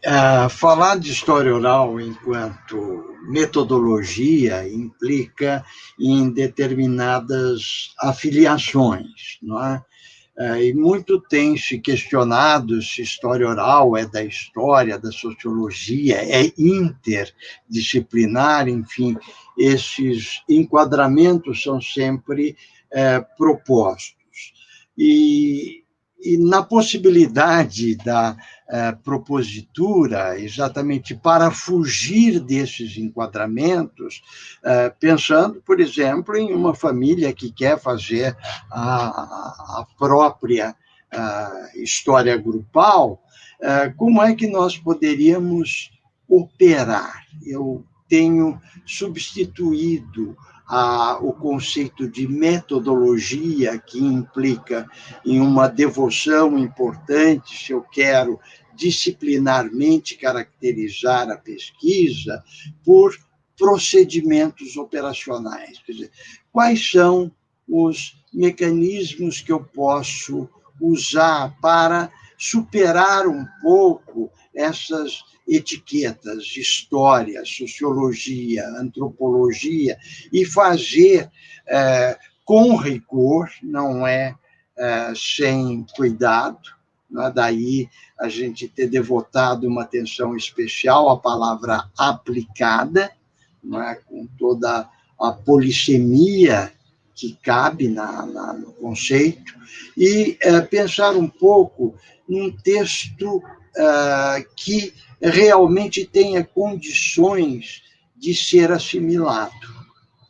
S2: falar de história oral enquanto metodologia implica em determinadas afiliações, não é? E muito tem se questionado se história oral é da história, da sociologia, é interdisciplinar, enfim, esses enquadramentos são sempre propostos. E E na possibilidade da propositura, exatamente para fugir desses enquadramentos, pensando, por exemplo, em uma família que quer fazer a própria história grupal, como é que nós poderíamos operar? Eu tenho substituído o conceito de metodologia, que implica em uma devoção importante, se eu quero disciplinarmente caracterizar a pesquisa, por procedimentos operacionais. Quer dizer, quais são os mecanismos que eu posso usar para superar um pouco essas etiquetas, história, sociologia, antropologia, e fazer com rigor, não é sem cuidado, não é? Daí a gente ter devotado uma atenção especial à palavra aplicada, não é? Com toda a polissemia que cabe no conceito, e pensar um pouco num texto que realmente tenha condições de ser assimilado.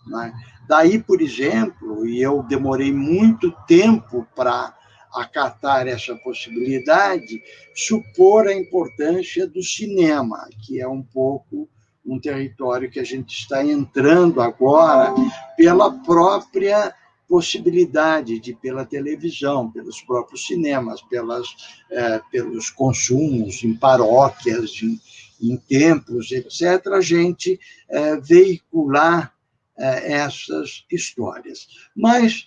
S2: Né? Daí, por exemplo, e eu demorei muito tempo para acatar essa possibilidade, supor a importância do cinema, que é um pouco um território que a gente está entrando agora pela própria possibilidade de, pela televisão, pelos próprios cinemas, pelos consumos em paróquias, em templos, etc., a gente veicular essas histórias. Mas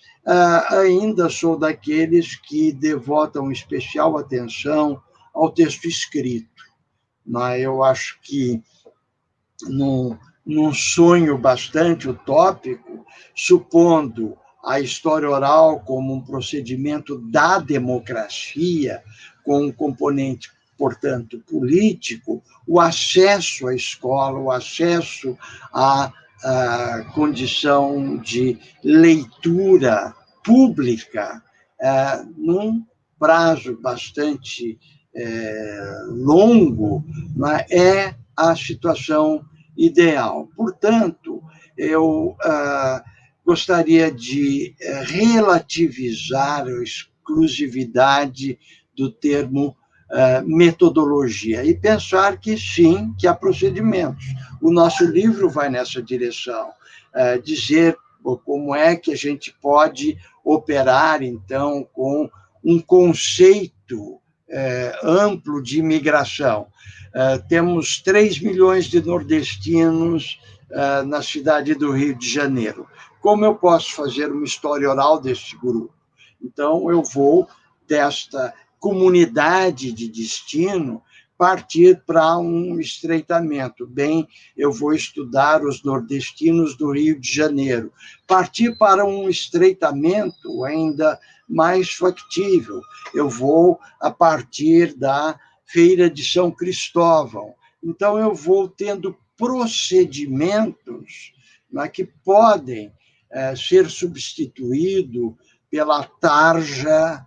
S2: ainda sou daqueles que devotam especial atenção ao texto escrito. Eu acho que, num sonho bastante utópico, supondo a história oral como um procedimento da democracia, com um componente, portanto, político, o acesso à escola, o acesso à condição de leitura pública, num prazo bastante longo, é a situação ideal. Portanto, eu gostaria de relativizar a exclusividade do termo metodologia e pensar que sim, que há procedimentos. O nosso livro vai nessa direção, dizer como é que a gente pode operar, então, com um conceito amplo de imigração. Temos 3 milhões de nordestinos na cidade do Rio de Janeiro. Como eu posso fazer uma história oral desse grupo? Então, eu vou, desta comunidade de destino, partir para um estreitamento. Bem, eu vou estudar os nordestinos do Rio de Janeiro. Partir para um estreitamento ainda mais factível. Eu vou a partir da Feira de São Cristóvão. Então, eu vou tendo procedimentos que podem ser substituídos pela tarja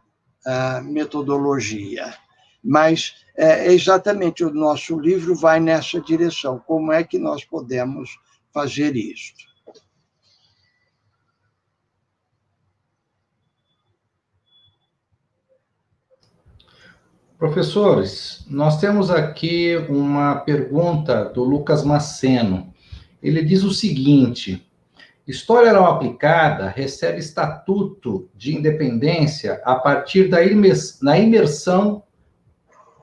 S2: metodologia. Mas exatamente o nosso livro vai nessa direção. Como é que nós podemos fazer isso?
S1: Professores, nós temos aqui uma pergunta do Lucas Maceno. Ele diz o seguinte: História oral aplicada recebe estatuto de independência a partir da imersão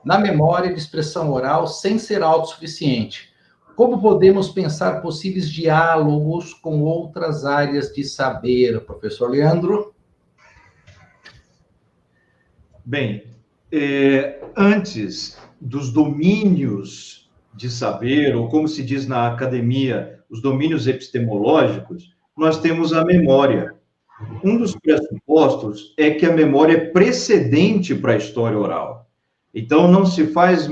S1: na memória de expressão oral sem ser autossuficiente. Como podemos pensar possíveis diálogos com outras áreas de saber, professor Leandro?
S3: Bem, antes dos domínios de saber, ou como se diz na academia, os domínios epistemológicos, nós temos a memória. Um dos pressupostos é que a memória é precedente para a história oral. Então, não se faz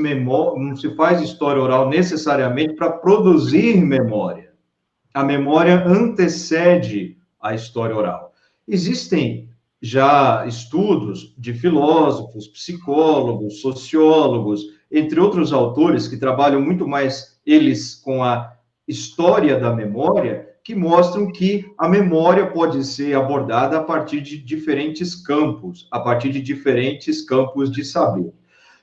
S3: história oral necessariamente para produzir memória. A memória antecede a história oral. Existem já estudos de filósofos, psicólogos, sociólogos, entre outros autores que trabalham muito mais eles com a história da memória, que mostram que a memória pode ser abordada a partir de diferentes campos, a partir de diferentes campos de saber.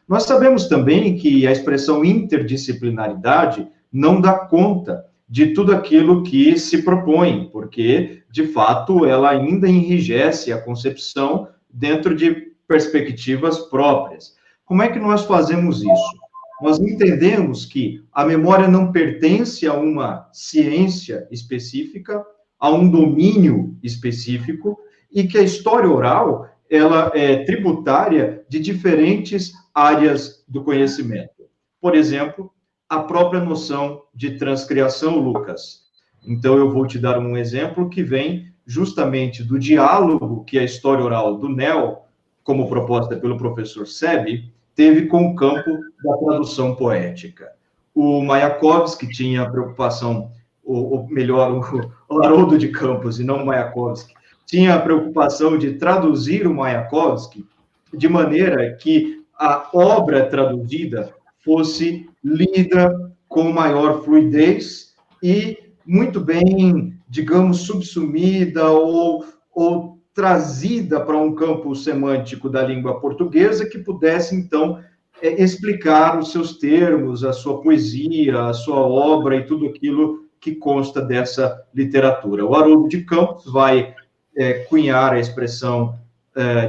S3: Nós sabemos também que a expressão interdisciplinaridade não dá conta de tudo aquilo que se propõe, porque, de fato, ela ainda enrijece a concepção dentro de perspectivas próprias. Como é que nós fazemos isso? Nós entendemos que a memória não pertence a uma ciência específica, a um domínio específico, e que a história oral ela é tributária de diferentes áreas do conhecimento. Por exemplo, a própria noção de transcriação, Lucas. Então, eu vou te dar um exemplo que vem justamente do diálogo que a história oral do NEL, como proposta pelo professor Sebi, teve com o campo da tradução poética. O Mayakovsky tinha a preocupação, ou melhor, o Haroldo de Campos, e não o Mayakovsky, tinha a preocupação de traduzir o Mayakovsky de maneira que a obra traduzida fosse lida com maior fluidez e muito bem, digamos, subsumida ou trazida para um campo semântico da língua portuguesa que pudesse, então, explicar os seus termos, a sua poesia, a sua obra e tudo aquilo que consta dessa literatura. O Haroldo de Campos vai cunhar a expressão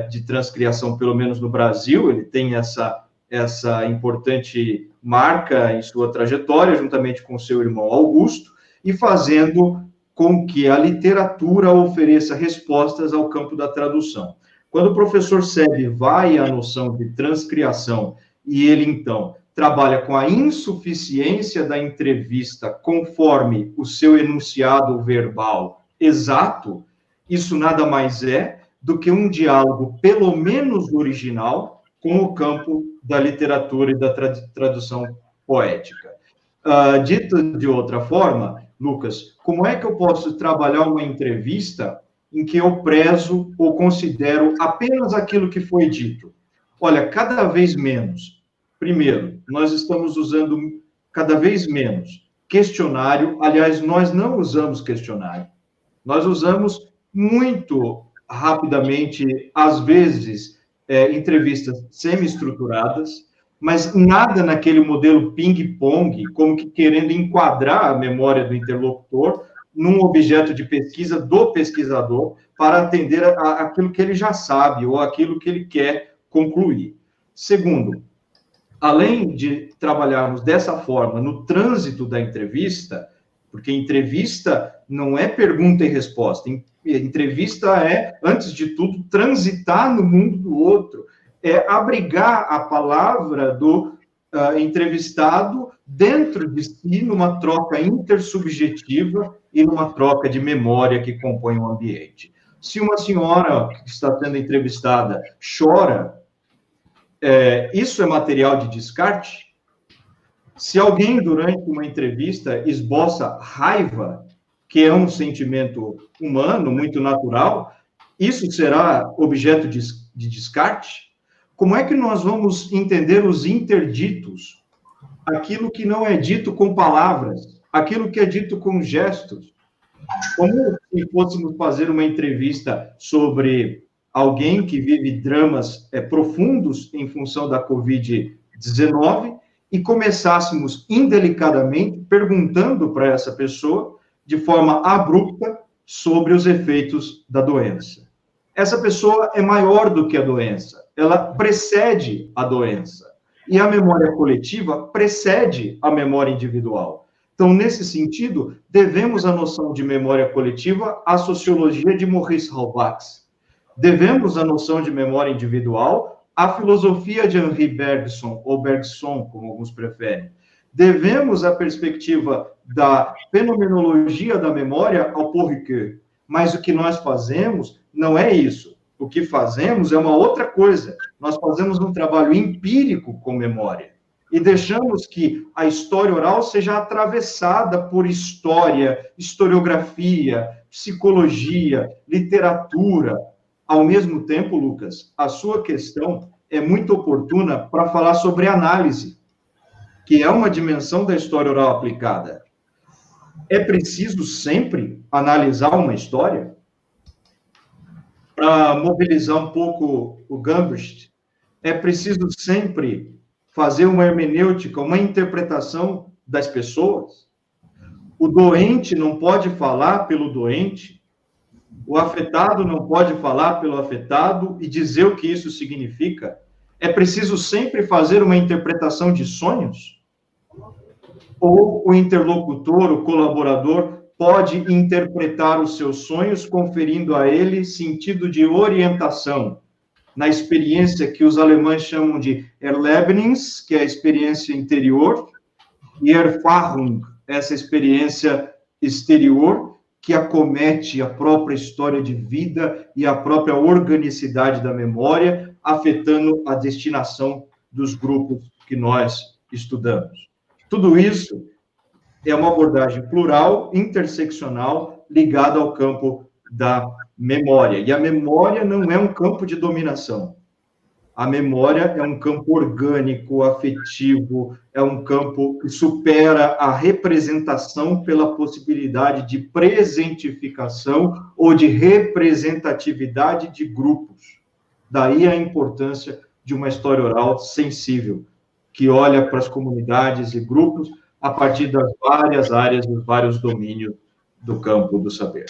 S3: de transcriação, pelo menos no Brasil, ele tem essa importante marca em sua trajetória, juntamente com seu irmão Augusto, e fazendo com que a literatura ofereça respostas ao campo da tradução. Quando o professor Sebi vai à noção de transcriação e ele, então, trabalha com a insuficiência da entrevista conforme o seu enunciado verbal exato, isso nada mais é do que um diálogo, pelo menos original, com o campo da literatura e da tradução poética. Dito de outra forma, Lucas, como é que eu posso trabalhar uma entrevista em que eu prezo ou considero apenas aquilo que foi dito? Olha, cada vez menos. Primeiro, nós estamos usando cada vez menos questionário. Aliás, nós não usamos questionário. Nós usamos muito rapidamente, às vezes, entrevistas semi-estruturadas, mas nada naquele modelo ping-pong, como que querendo enquadrar a memória do interlocutor num objeto de pesquisa do pesquisador para atender aquilo que ele já sabe ou aquilo que ele quer concluir. Segundo, além de trabalharmos dessa forma no trânsito da entrevista, porque entrevista não é pergunta e resposta, entrevista é, antes de tudo, transitar no mundo do outro, é abrigar a palavra do entrevistado dentro de si, numa troca intersubjetiva e numa troca de memória que compõe o ambiente. Se uma senhora que está sendo entrevistada chora, isso é material de descarte? Se alguém, durante uma entrevista, esboça raiva, que é um sentimento humano, muito natural, isso será objeto de descarte? Como é que nós vamos entender os interditos? Aquilo que não é dito com palavras, aquilo que é dito com gestos. Como se fôssemos fazer uma entrevista sobre alguém que vive dramas profundos em função da Covid-19 e começássemos indelicadamente perguntando para essa pessoa, de forma abrupta, sobre os efeitos da doença. Essa pessoa é maior do que a doença, ela precede a doença. E a memória coletiva precede a memória individual. Então, nesse sentido, devemos a noção de memória coletiva à sociologia de Maurice Halbach. Devemos a noção de memória individual à filosofia de Henri Bergson, ou Bergson, como alguns preferem. Devemos a perspectiva da fenomenologia da memória ao Paul Ricoeur. Mas o que nós fazemos não é isso. O que fazemos é uma outra coisa. Nós fazemos um trabalho empírico com memória. E deixamos que a história oral seja atravessada por história, historiografia, psicologia, literatura, Ao mesmo tempo, Lucas, a sua questão é muito oportuna para falar sobre análise, que é uma dimensão da história oral aplicada. É preciso sempre analisar uma história? Para mobilizar um pouco o Gambust, é preciso sempre fazer uma hermenêutica, uma interpretação das pessoas? O doente não pode falar pelo doente? O afetado não pode falar pelo afetado e dizer o que isso significa? É preciso sempre fazer uma interpretação de sonhos? Ou o interlocutor, o colaborador, pode interpretar os seus sonhos, conferindo a ele sentido de orientação, na experiência que os alemães chamam de Erlebnis, que é a experiência interior, e Erfahrung, essa experiência exterior, que acomete a própria história de vida e a própria organicidade da memória, afetando a destinação dos grupos que nós estudamos. Tudo isso é uma abordagem plural, interseccional, ligada ao campo da memória. E a memória não é um campo de dominação. A memória é um campo orgânico, afetivo, é um campo que supera a representação pela possibilidade de presentificação ou de representatividade de grupos. Daí a importância de uma história oral sensível, que olha para as comunidades e grupos a partir das várias áreas, dos vários domínios do campo do saber.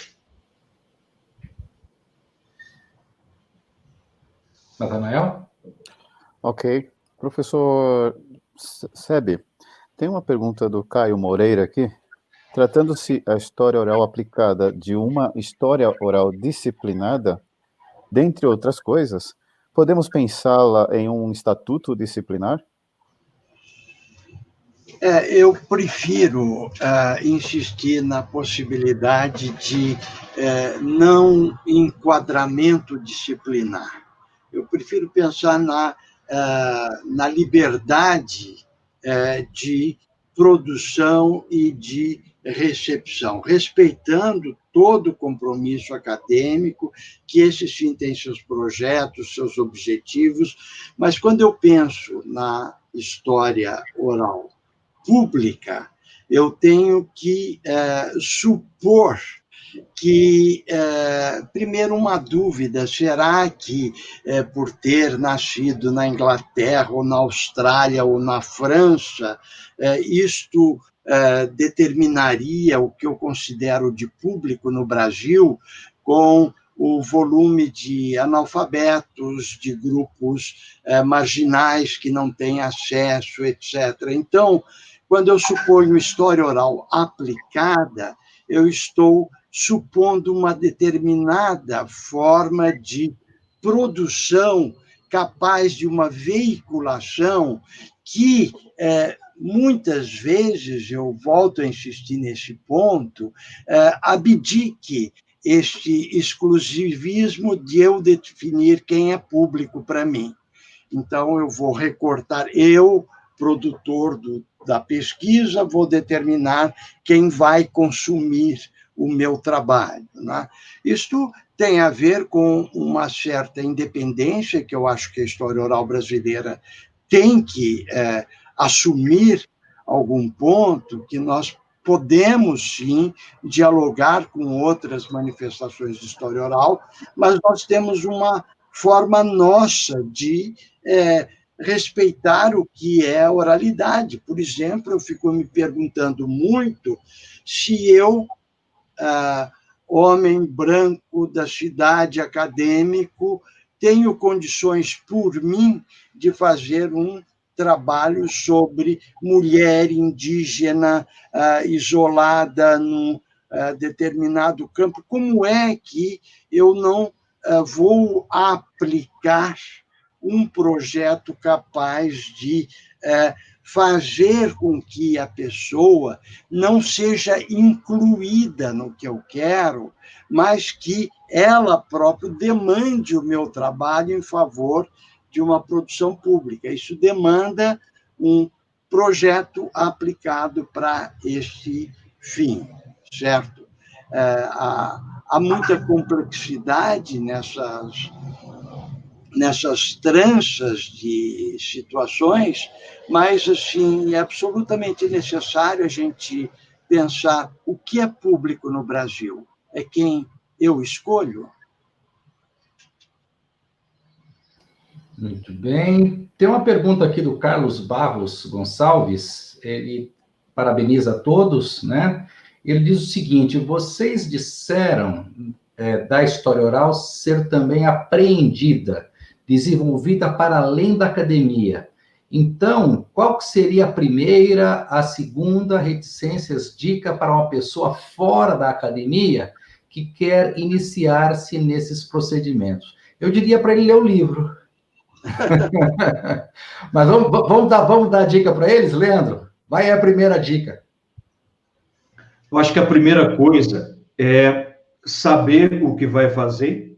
S1: Nathanael?
S4: Ok. Professor Sebe, tem uma pergunta do Caio Moreira aqui. Tratando-se a história oral aplicada de uma história oral disciplinada, dentre outras coisas, podemos pensá-la em um estatuto disciplinar?
S2: Eu prefiro insistir na possibilidade de não enquadramento disciplinar. Eu prefiro pensar na liberdade de produção e de recepção, respeitando todo o compromisso acadêmico, que esse sim tem seus projetos, seus objetivos, mas quando eu penso na história oral pública, eu tenho que supor que, primeiro, uma dúvida: será que, por ter nascido na Inglaterra, ou na Austrália, ou na França, isto determinaria o que eu considero de público no Brasil, com o volume de analfabetos, de grupos marginais que não têm acesso, etc. Então, quando eu suponho história oral aplicada, eu estou supondo uma determinada forma de produção capaz de uma veiculação que, muitas vezes, eu volto a insistir nesse ponto, abdique este exclusivismo de eu definir quem é público para mim. Então, eu vou recortar, produtor da pesquisa, vou determinar quem vai consumir o meu trabalho, né? Isto tem a ver com uma certa independência que eu acho que a história oral brasileira tem que assumir algum ponto, que nós podemos, sim, dialogar com outras manifestações de história oral, mas nós temos uma forma nossa de respeitar o que é a oralidade. Por exemplo, eu fico me perguntando muito se eu, homem branco da cidade, acadêmico, tenho condições, por mim, de fazer um trabalho sobre mulher indígena isolada num determinado campo. Como é que eu não vou aplicar um projeto capaz de fazer com que a pessoa não seja incluída no que eu quero, mas que ela própria demande o meu trabalho em favor de uma produção pública? Isso demanda um projeto aplicado para este fim, certo? há muita complexidade nessas tranças de situações, mas, assim, é absolutamente necessário a gente pensar o que é público no Brasil. É quem eu escolho?
S1: Muito bem. Tem uma pergunta aqui do Carlos Barros Gonçalves, ele parabeniza a todos, né? Ele diz o seguinte: vocês disseram da história oral ser também apreendida, desenvolvida para além da academia. Então, qual que seria a primeira, a segunda reticências, dica para uma pessoa fora da academia que quer iniciar-se nesses procedimentos? Eu diria para ele ler o livro. Mas vamos dar dica para eles, Leandro? Vai aí a primeira dica.
S3: Eu acho que a primeira coisa é saber o que vai fazer,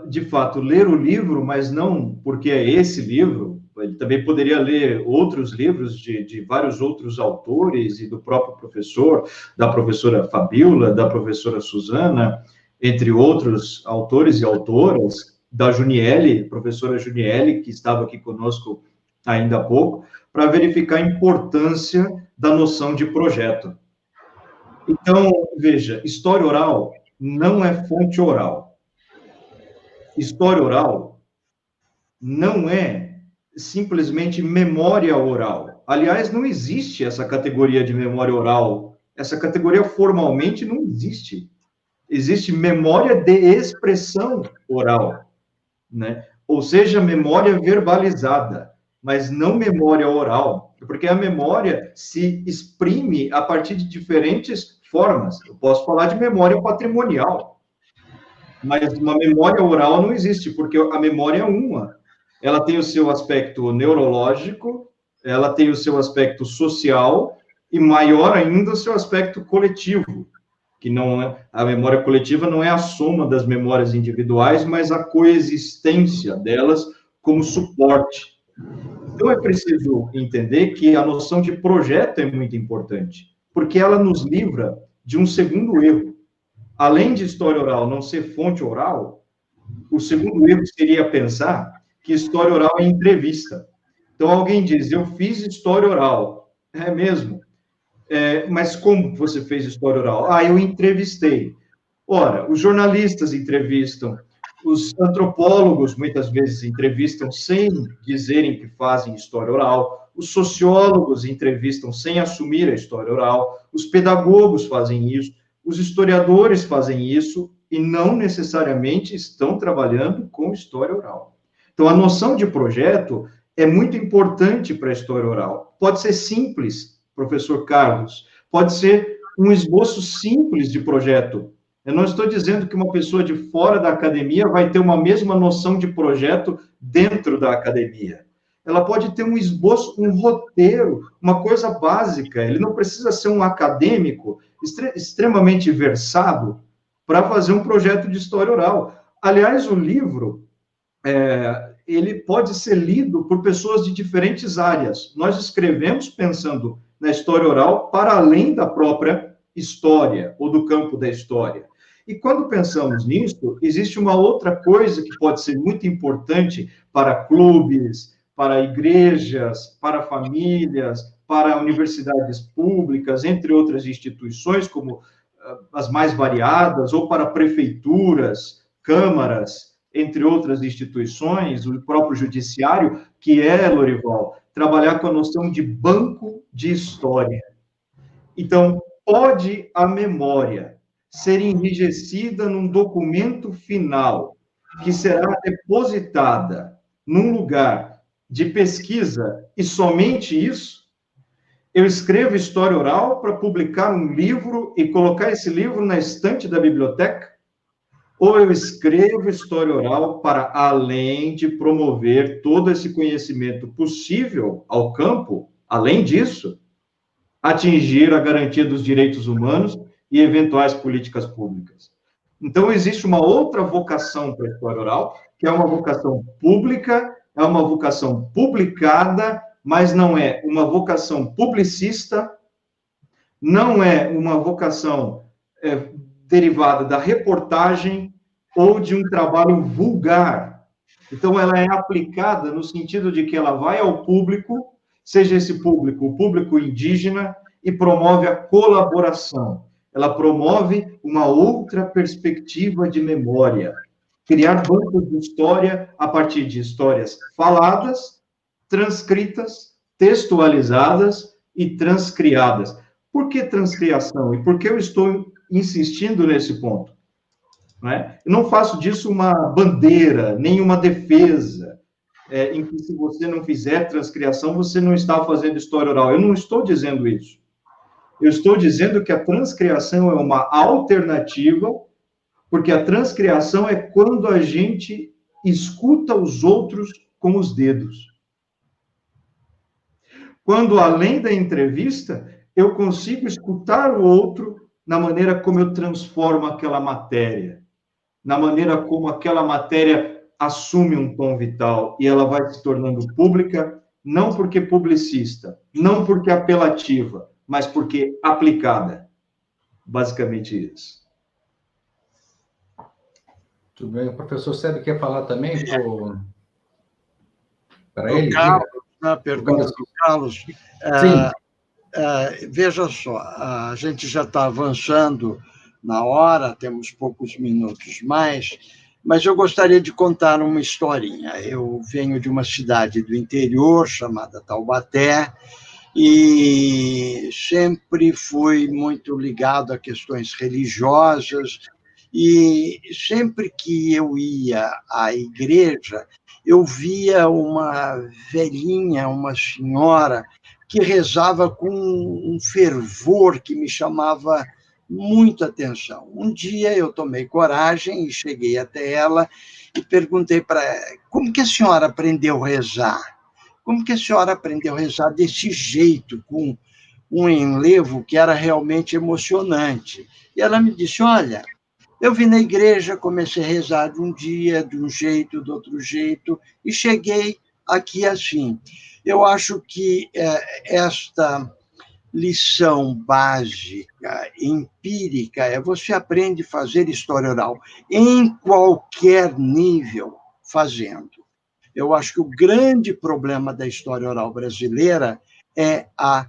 S3: de fato, ler o livro, mas não porque é esse livro, ele também poderia ler outros livros de vários outros autores e do próprio professor, da professora Fabíola, da professora Suzana, entre outros autores e autoras, da Juniele, professora Juniele, que estava aqui conosco ainda há pouco, para verificar a importância da noção de projeto. Então, veja, história oral não é fonte oral. História oral não é simplesmente memória oral. Aliás, não existe essa categoria de memória oral. Essa categoria formalmente não existe. Existe memória de expressão oral, né? Ou seja, memória verbalizada, mas não memória oral, porque a memória se exprime a partir de diferentes formas. Eu posso falar de memória patrimonial, mas uma memória oral não existe, porque a memória é uma. Ela tem o seu aspecto neurológico, ela tem o seu aspecto social e, maior ainda, o seu aspecto coletivo, que não é, a memória coletiva não é a soma das memórias individuais, mas a coexistência delas como suporte. Então, é preciso entender que a noção de projeto é muito importante, porque ela nos livra de um segundo erro. Além de história oral não ser fonte oral, o segundo erro seria pensar que história oral é entrevista. Então, alguém diz, eu fiz história oral. É mesmo? Mas como você fez história oral? Eu entrevistei. Ora, os jornalistas entrevistam, os antropólogos muitas vezes entrevistam sem dizerem que fazem história oral, os sociólogos entrevistam sem assumir a história oral, os pedagogos fazem isso, os historiadores fazem isso e não necessariamente estão trabalhando com história oral. Então, a noção de projeto é muito importante para a história oral. Pode ser simples, professor Carlos, pode ser um esboço simples de projeto. Eu não estou dizendo que uma pessoa de fora da academia vai ter uma mesma noção de projeto dentro da academia. Ela pode ter um esboço, um roteiro, uma coisa básica. Ele não precisa ser um acadêmico extremamente versado para fazer um projeto de história oral. Aliás, o livro, ele pode ser lido por pessoas de diferentes áreas. Nós escrevemos pensando na história oral para além da própria história ou do campo da história. E quando pensamos nisso, existe uma outra coisa que pode ser muito importante para clubes, para igrejas, para famílias, para universidades públicas, entre outras instituições, como as mais variadas, ou para prefeituras, câmaras, entre outras instituições, o próprio judiciário, que é, Lorival, trabalhar com a noção de banco de história. Então, pode a memória ser enrijecida num documento final, que será depositada num lugar de pesquisa, e somente isso? Eu escrevo história oral para publicar um livro e colocar esse livro na estante da biblioteca? Ou eu escrevo história oral para, além de promover todo esse conhecimento possível ao campo, além disso, atingir a garantia dos direitos humanos e eventuais políticas públicas? Então, existe uma outra vocação para a história oral, que é uma vocação pública, é uma vocação publicada, mas não é uma vocação publicista, não é uma vocação derivada da reportagem ou de um trabalho vulgar. Então, ela é aplicada no sentido de que ela vai ao público, seja esse público o público indígena, e promove a colaboração. Ela promove uma outra perspectiva de memória. Criar bancos de história a partir de histórias faladas, transcritas, textualizadas e transcriadas. Por que transcriação? E por que eu estou insistindo nesse ponto? Não é? Eu não faço disso uma bandeira, nem uma defesa, em que se você não fizer transcriação, você não está fazendo história oral. Eu não estou dizendo isso. Eu estou dizendo que a transcriação é uma alternativa, porque a transcriação é quando a gente escuta os outros com os dedos. Quando, além da entrevista, eu consigo escutar o outro na maneira como eu transformo aquela matéria, na maneira como aquela matéria assume um tom vital e ela vai se tornando pública, não porque publicista, não porque apelativa, mas porque aplicada. Basicamente isso.
S1: Tudo bem. O professor Sérgio quer falar também para ele?
S2: Carlos, na pergunta do Carlos. Veja só, a gente já está avançando na hora, temos poucos minutos mais, mas eu gostaria de contar uma historinha. Eu venho de uma cidade do interior chamada Taubaté e sempre fui muito ligado a questões religiosas e sempre que eu ia à igreja, eu via uma velhinha, uma senhora, que rezava com um fervor que me chamava muita atenção. Um dia eu tomei coragem e cheguei até ela e perguntei para ela, como que a senhora aprendeu a rezar? Como que a senhora aprendeu a rezar desse jeito, com um enlevo que era realmente emocionante? E ela me disse, olha, eu vim na igreja, comecei a rezar de um dia, de um jeito, do outro jeito, e cheguei aqui assim. Eu acho que esta lição básica, empírica, você aprende a fazer história oral em qualquer nível fazendo. Eu acho que o grande problema da história oral brasileira é a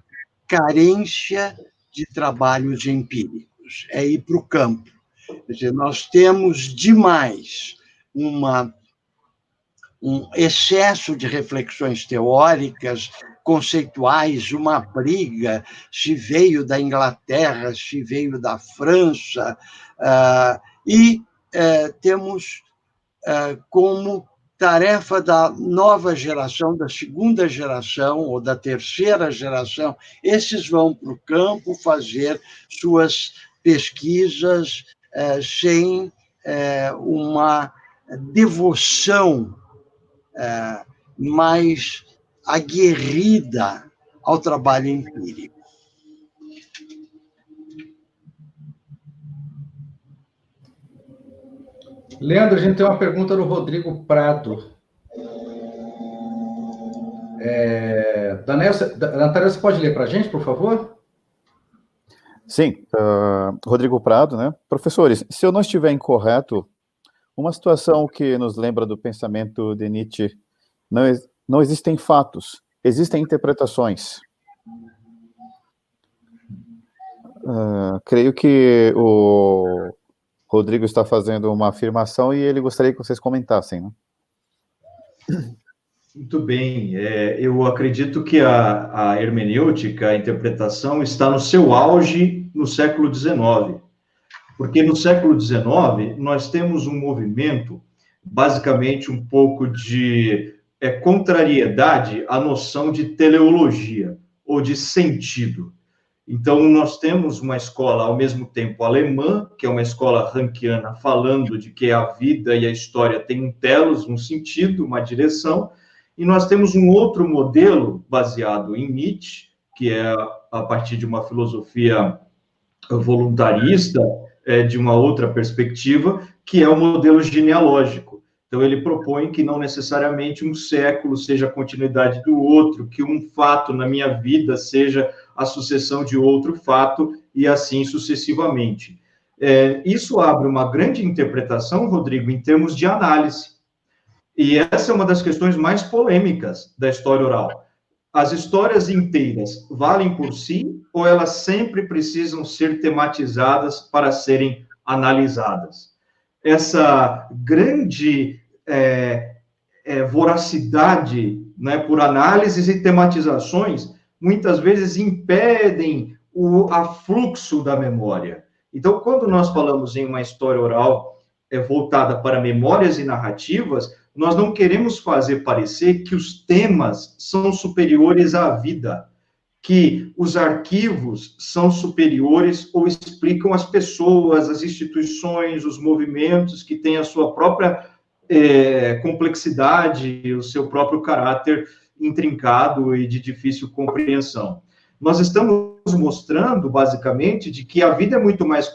S2: carência de trabalhos empíricos, é ir para o campo. Quer dizer, nós temos demais um excesso de reflexões teóricas, conceituais, uma briga, se veio da Inglaterra, se veio da França, e temos como tarefa da nova geração, da segunda geração ou da terceira geração, esses vão para o campo fazer suas pesquisas sem uma devoção mais aguerrida ao trabalho empírico.
S1: Leandro, a gente tem uma pergunta do Rodrigo Prado. Natália, você pode ler para a gente, por favor?
S4: Sim, Rodrigo Prado, né? Professores, se eu não estiver incorreto, uma situação que nos lembra do pensamento de Nietzsche, não existem fatos, existem interpretações. Creio que o Rodrigo está fazendo uma afirmação e ele gostaria que vocês comentassem, né?
S3: Muito bem. Eu acredito que a hermenêutica, a interpretação, está no seu auge no século XIX. Porque no século XIX, nós temos um movimento, basicamente um pouco de contrariedade à noção de teleologia, ou de sentido. Então, nós temos uma escola, ao mesmo tempo, alemã, que é uma escola rankiana, falando de que a vida e a história têm um telos, um sentido, uma direção, e nós temos um outro modelo baseado em Nietzsche, que é a partir de uma filosofia voluntarista, de uma outra perspectiva, que é o modelo genealógico. Então, ele propõe que não necessariamente um século seja a continuidade do outro, que um fato na minha vida seja a sucessão de outro fato, e assim sucessivamente. Isso abre uma grande interpretação, Rodrigo, em termos de análise. E essa é uma das questões mais polêmicas da história oral. As histórias inteiras valem por si ou elas sempre precisam ser tematizadas para serem analisadas? Essa grande voracidade, né, por análises e tematizações muitas vezes impedem o afluxo da memória. Então, quando nós falamos em uma história oral voltada para memórias e narrativas, nós não queremos fazer parecer que os temas são superiores à vida, que os arquivos são superiores ou explicam as pessoas, as instituições, os movimentos que têm a sua própria complexidade, o seu próprio caráter intrincado e de difícil compreensão. Nós estamos mostrando, basicamente, de que a vida é muito mais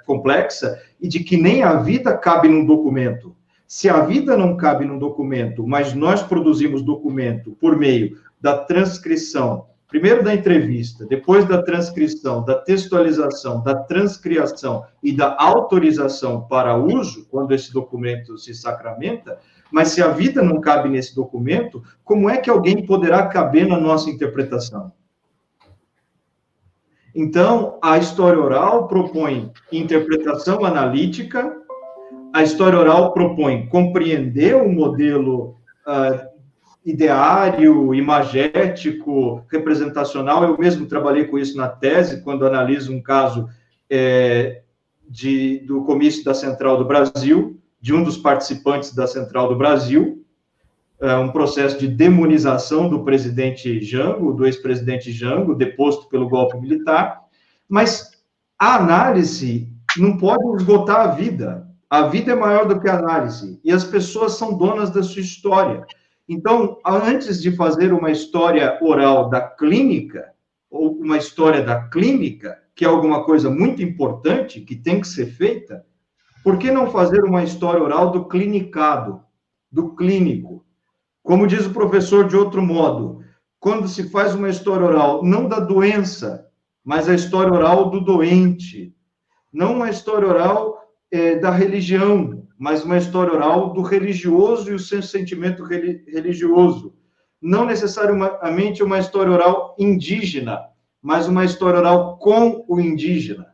S3: complexa e de que nem a vida cabe num documento. Se a vida não cabe num documento, mas nós produzimos documento por meio da transcrição, primeiro da entrevista, depois da transcrição, da textualização, da transcriação e da autorização para uso, quando esse documento se sacramenta, mas se a vida não cabe nesse documento, como é que alguém poderá caber na nossa interpretação? Então, a história oral propõe interpretação analítica, a história oral propõe compreender o modelo ideário, imagético, representacional. Eu mesmo trabalhei com isso na tese, quando analiso um caso do comício da Central do Brasil, de um dos participantes da Central do Brasil, um processo de demonização do presidente Jango, do ex-presidente Jango, deposto pelo golpe militar, mas a análise não pode esgotar a vida. A vida é maior do que a análise, e as pessoas são donas da sua história. Então, antes de fazer uma história oral da clínica, ou uma história da clínica, que é alguma coisa muito importante, que tem que ser feita, por que não fazer uma história oral do clinicado, do clínico? Como diz o professor de outro modo, quando se faz uma história oral, não da doença, mas a história oral do doente, não uma história oral da religião, mas uma história oral do religioso e o seu sentimento religioso. Não necessariamente uma história oral indígena, mas uma história oral com o indígena.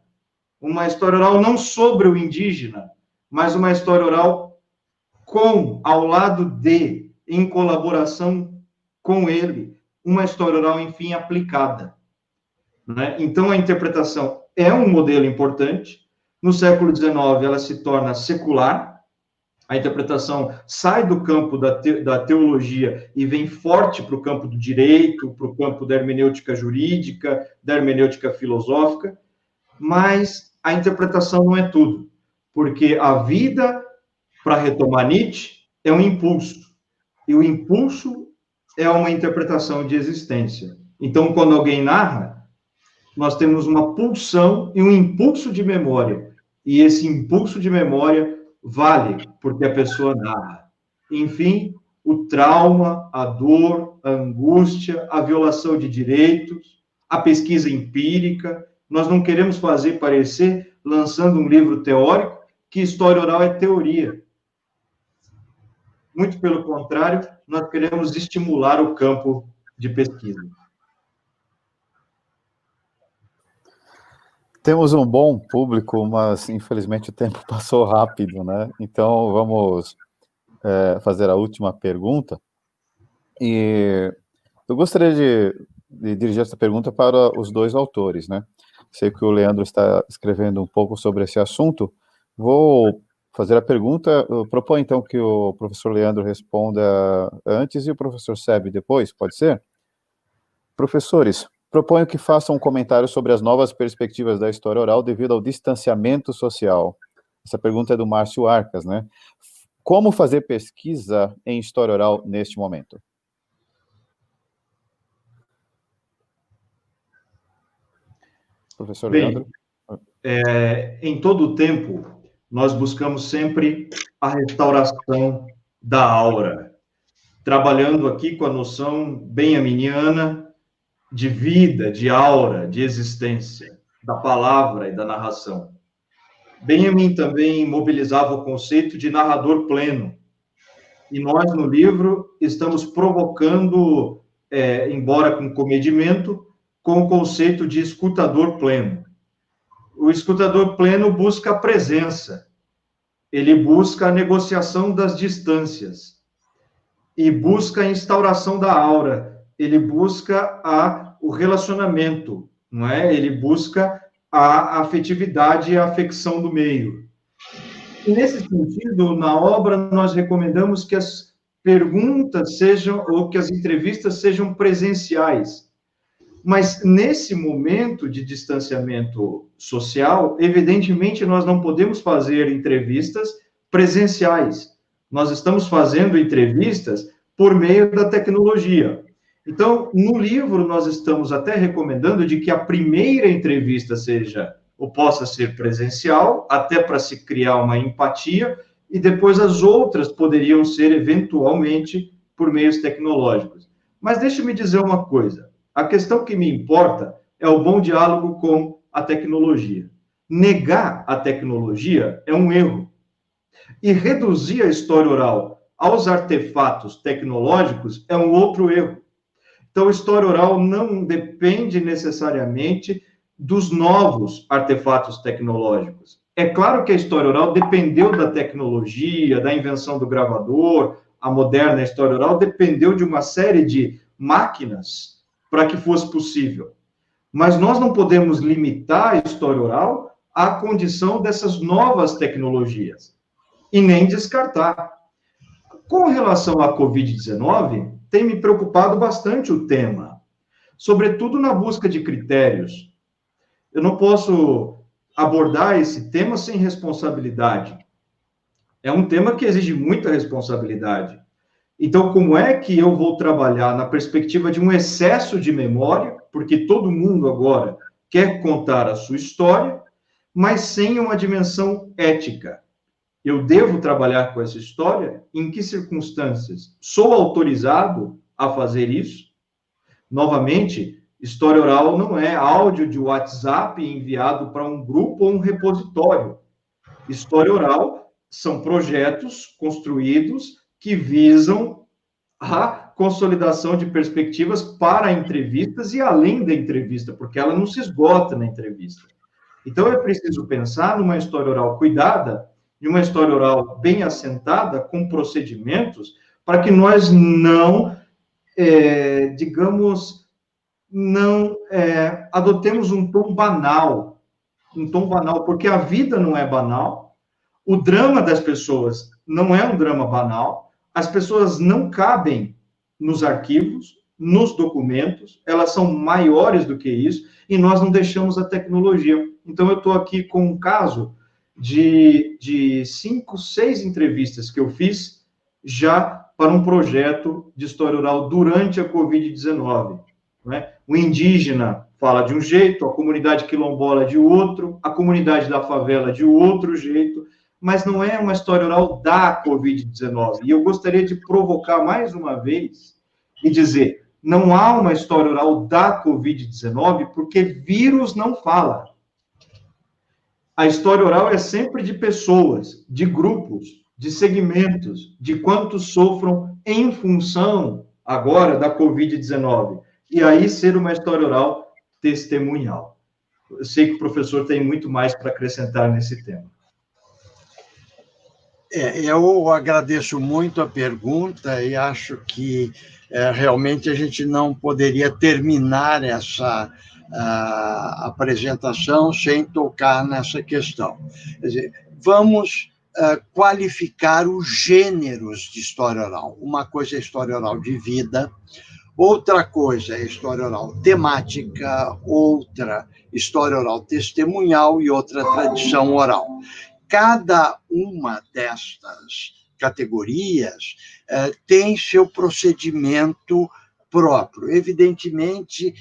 S3: Uma história oral não sobre o indígena, mas uma história oral com, ao lado de, em colaboração com ele. Uma história oral, enfim, aplicada. Né? Então, a interpretação é um modelo importante. No século XIX, ela se torna secular, a interpretação sai do campo da teologia e vem forte para o campo do direito, para o campo da hermenêutica jurídica, da hermenêutica filosófica, mas a interpretação não é tudo, porque a vida, para retomar Nietzsche, é um impulso, e o impulso é uma interpretação de existência. Então, quando alguém narra, nós temos uma pulsão e um impulso de memória, e esse impulso de memória vale porque a pessoa narra. Enfim, o trauma, a dor, a angústia, a violação de direitos, a pesquisa empírica. Nós não queremos fazer parecer, lançando um livro teórico, que história oral é teoria. Muito pelo contrário, nós queremos estimular o campo de pesquisa.
S4: Temos um bom público, mas infelizmente o tempo passou rápido, né? Então vamos fazer a última pergunta. E eu gostaria de dirigir essa pergunta para os dois autores, né? Sei que o Leandro está escrevendo um pouco sobre esse assunto. Vou fazer a pergunta. Eu proponho então que o professor Leandro responda antes e o professor Seb depois, pode ser? Professores, proponho que façam um comentário sobre as novas perspectivas da história oral devido ao distanciamento social. Essa pergunta é do Márcio Arcas, né? Como fazer pesquisa em história oral neste momento? Professor Leandro?
S3: Em todo o tempo, nós buscamos sempre a restauração da aura, trabalhando aqui com a noção benjaminiana de vida, de aura, de existência, da palavra e da narração. Benjamin também mobilizava o conceito de narrador pleno. E nós, no livro, estamos provocando, embora com comedimento, com o conceito de escutador pleno. O escutador pleno busca a presença, ele busca a negociação das distâncias, e busca a instauração da aura, ele busca o relacionamento, não é? Ele busca a afetividade e a afecção do meio. E nesse sentido, na obra, nós recomendamos que as perguntas sejam, ou que as entrevistas sejam presenciais. Mas, nesse momento de distanciamento social, evidentemente, nós não podemos fazer entrevistas presenciais. Nós estamos fazendo entrevistas por meio da tecnologia. Então, no livro, nós estamos até recomendando de que a primeira entrevista seja, ou possa ser presencial, até para se criar uma empatia, e depois as outras poderiam ser, eventualmente, por meios tecnológicos. Mas deixe-me dizer uma coisa. A questão que me importa é o bom diálogo com a tecnologia. Negar a tecnologia é um erro. E reduzir a história oral aos artefatos tecnológicos é um outro erro. Então, a história oral não depende necessariamente dos novos artefatos tecnológicos. É claro que a história oral dependeu da tecnologia, da invenção do gravador, a moderna história oral dependeu de uma série de máquinas para que fosse possível. Mas nós não podemos limitar a história oral à condição dessas novas tecnologias, e nem descartar. Com relação à Covid-19, tem me preocupado bastante o tema, sobretudo na busca de critérios. Eu não posso abordar esse tema sem responsabilidade. É um tema que exige muita responsabilidade. Então, como é que eu vou trabalhar na perspectiva de um excesso de memória, porque todo mundo agora quer contar a sua história, mas sem uma dimensão ética? Eu devo trabalhar com essa história? Em que circunstâncias? Sou autorizado a fazer isso? Novamente, história oral não é áudio de WhatsApp enviado para um grupo ou um repositório. História oral são projetos construídos que visam a consolidação de perspectivas para entrevistas e além da entrevista, porque ela não se esgota na entrevista. Então, é preciso pensar numa história oral cuidada, de uma história oral bem assentada, com procedimentos, para que nós não, adotemos um tom banal, porque a vida não é banal, o drama das pessoas não é um drama banal, as pessoas não cabem nos arquivos, nos documentos, elas são maiores do que isso, e nós não deixamos a tecnologia. Então, eu estou aqui com um caso de 5, 6 entrevistas que eu fiz já para um projeto de história oral durante a Covid-19. Né? O indígena fala de um jeito, a comunidade quilombola de outro, a comunidade da favela de outro jeito, mas não é uma história oral da Covid-19. E eu gostaria de provocar mais uma vez e dizer, não há uma história oral da Covid-19 porque vírus não fala. A história oral é sempre de pessoas, de grupos, de segmentos, de quantos sofram em função, agora, da Covid-19. E aí ser uma história oral testemunhal. Eu sei que o professor tem muito mais para acrescentar nesse tema.
S2: Eu agradeço muito a pergunta e acho que realmente a gente não poderia terminar essa apresentação sem tocar nessa questão. Quer dizer, vamos qualificar os gêneros de história oral. Uma coisa é história oral de vida, outra coisa é história oral temática, outra história oral testemunhal e outra tradição oral. Cada uma destas categorias tem seu procedimento próprio. Evidentemente,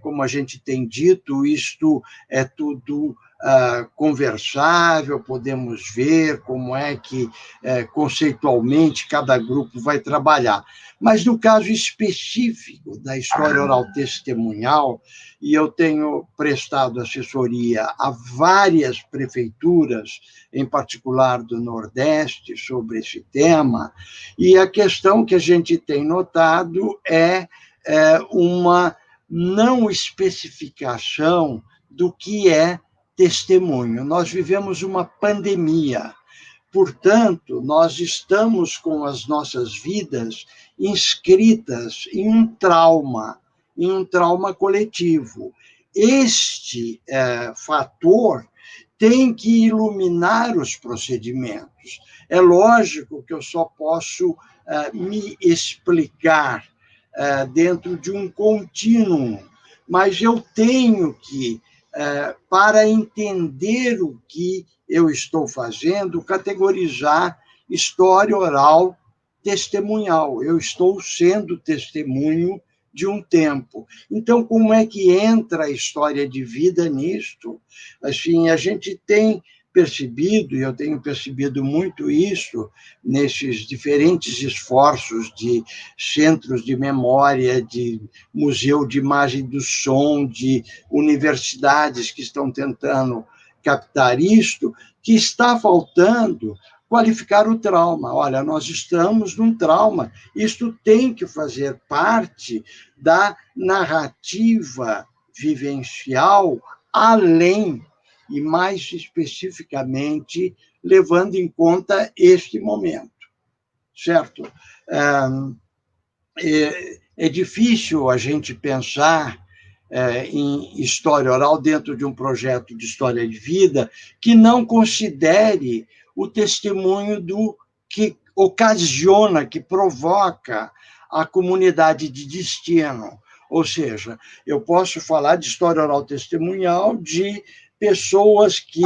S2: como a gente tem dito, isto é tudo conversável, podemos ver como é que, conceitualmente, cada grupo vai trabalhar. Mas, no caso específico da história oral testemunhal, e eu tenho prestado assessoria a várias prefeituras, em particular do Nordeste, sobre esse tema, e a questão que a gente tem notado é uma não especificação do que é testemunho. Nós vivemos uma pandemia, portanto, nós estamos com as nossas vidas inscritas em um trauma coletivo. Este fator tem que iluminar os procedimentos. É lógico que eu só posso me explicar dentro de um contínuo, mas eu tenho que, para entender o que eu estou fazendo, categorizar história oral testemunhal. Eu estou sendo testemunho de um tempo. Então, como é que entra a história de vida nisto? Assim, a gente tem percebido, e eu tenho percebido muito isso, nesses diferentes esforços de centros de memória, de museu de imagem do som, de universidades que estão tentando captar isto, que está faltando qualificar o trauma. Olha, nós estamos num trauma, isto tem que fazer parte da narrativa vivencial, além e mais especificamente levando em conta este momento, certo? É difícil a gente pensar em história oral dentro de um projeto de história de vida que não considere o testemunho do que ocasiona, que provoca a comunidade de destino. Ou seja, eu posso falar de história oral testemunhal de pessoas que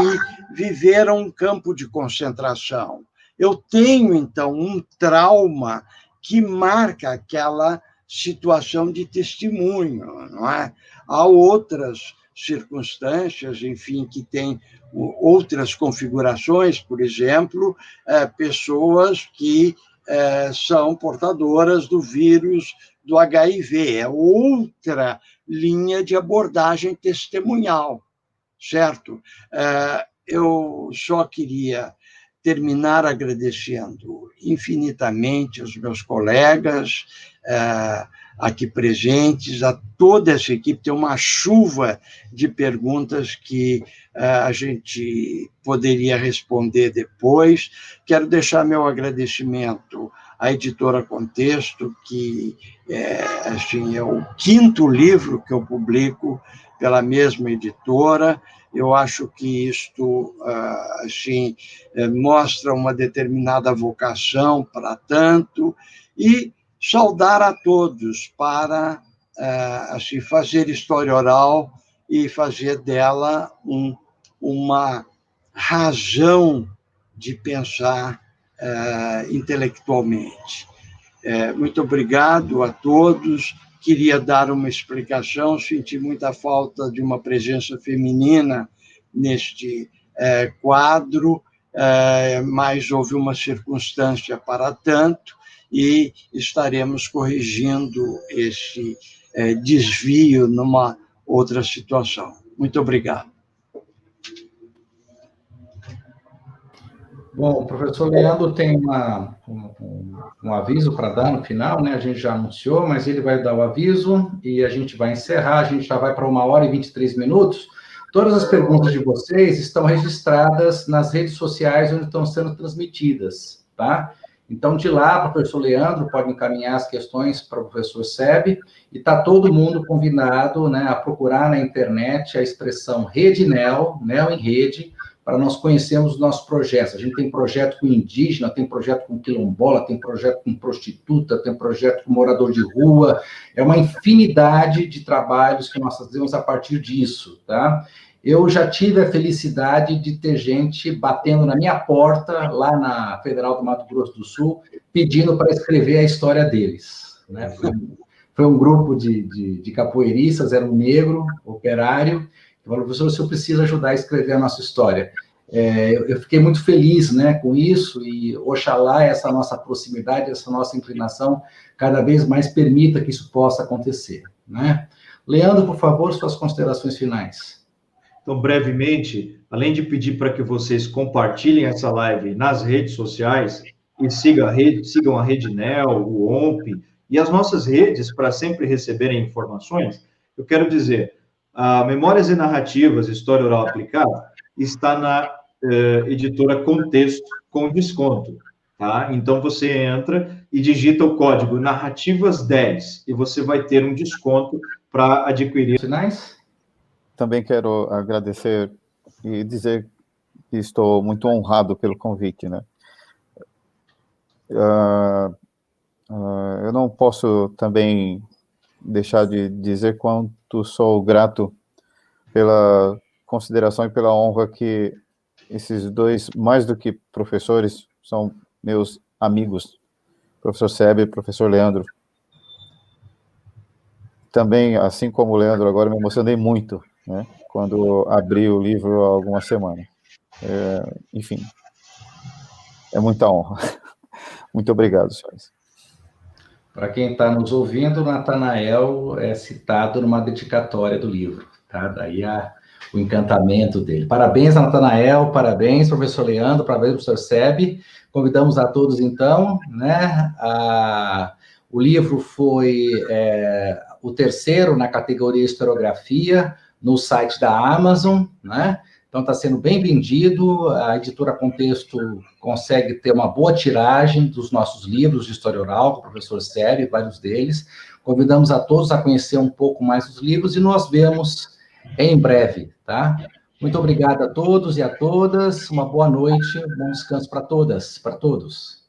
S2: viveram um campo de concentração. Eu tenho, então, um trauma que marca aquela situação de testemunho, não é? Há outras circunstâncias, enfim, que têm outras configurações, por exemplo, pessoas que são portadoras do vírus do HIV, é outra linha de abordagem testemunhal, certo? Eu só queria terminar agradecendo infinitamente aos meus colegas aqui presentes, a toda essa equipe. Tem uma chuva de perguntas que a gente poderia responder depois. Quero deixar meu agradecimento à editora Contexto, que assim, é o 5º livro que eu publico pela mesma editora. Eu acho que isto assim, mostra uma determinada vocação para tanto, e saudar a todos para assim, fazer história oral e fazer dela uma razão de pensar intelectualmente. Muito obrigado a todos. Queria dar uma explicação, senti muita falta de uma presença feminina neste quadro, mas houve uma circunstância para tanto, e estaremos corrigindo esse desvio numa outra situação. Muito obrigado.
S1: Bom, o professor Leandro tem um aviso para dar no final, né? A gente já anunciou, mas ele vai dar o aviso e a gente vai encerrar. A gente já vai para 1h e 23 minutos. Todas as perguntas de vocês estão registradas nas redes sociais onde estão sendo transmitidas, tá? Então, de lá, o professor Leandro pode encaminhar as questões para o professor Seb, e está todo mundo convidado, né, a procurar na internet a expressão Rede NEL, NEL em Rede, para nós conhecermos os nossos projetos. A gente tem projeto com indígena, tem projeto com quilombola, tem projeto com prostituta, tem projeto com morador de rua, é uma infinidade de trabalhos que nós fazemos a partir disso, tá? Eu já tive a felicidade de ter gente batendo na minha porta, lá na Federal do Mato Grosso do Sul, pedindo para escrever a história deles, né? Foi um grupo de capoeiristas, era um negro, operário, Falou, professor, o senhor precisa ajudar a escrever a nossa história. Eu fiquei muito feliz, né, com isso, e oxalá essa nossa proximidade, essa nossa inclinação, cada vez mais permita que isso possa acontecer, né? Leandro, por favor, suas considerações finais.
S3: Então, brevemente, além de pedir para que vocês compartilhem essa live nas redes sociais e sigam a Rede NEL, o OMP e as nossas redes para sempre receberem informações, eu quero dizer, a Memórias e Narrativas, História Oral Aplicada, está na editora Contexto com desconto, tá? Então, você entra e digita o código Narrativas10 e você vai ter um desconto para adquirir.
S1: Finais?
S4: Também quero agradecer e dizer que estou muito honrado pelo convite, né? Eu não posso também deixar de dizer quanto sou grato pela consideração e pela honra que esses dois, mais do que professores, são meus amigos, professor Sebe e professor Leandro. Também, assim como o Leandro, agora me emocionei muito, né, quando abri o livro há algumas semanas. Enfim, é muita honra. Muito obrigado, senhores.
S1: Para quem está nos ouvindo, Natanael é citado numa dedicatória do livro, tá? Daí o encantamento dele. Parabéns, Natanael, parabéns, professor Leandro, parabéns, professor Sebe. Convidamos a todos, então, né? O livro foi o terceiro na categoria historiografia, no site da Amazon, né? Então, está sendo bem vendido, a editora Contexto consegue ter uma boa tiragem dos nossos livros de história oral, com o professor Sebe, vários deles. Convidamos a todos a conhecer um pouco mais dos livros e nós vemos em breve, tá? Muito obrigado a todos e a todas, uma boa noite, bom descanso para todas, para todos.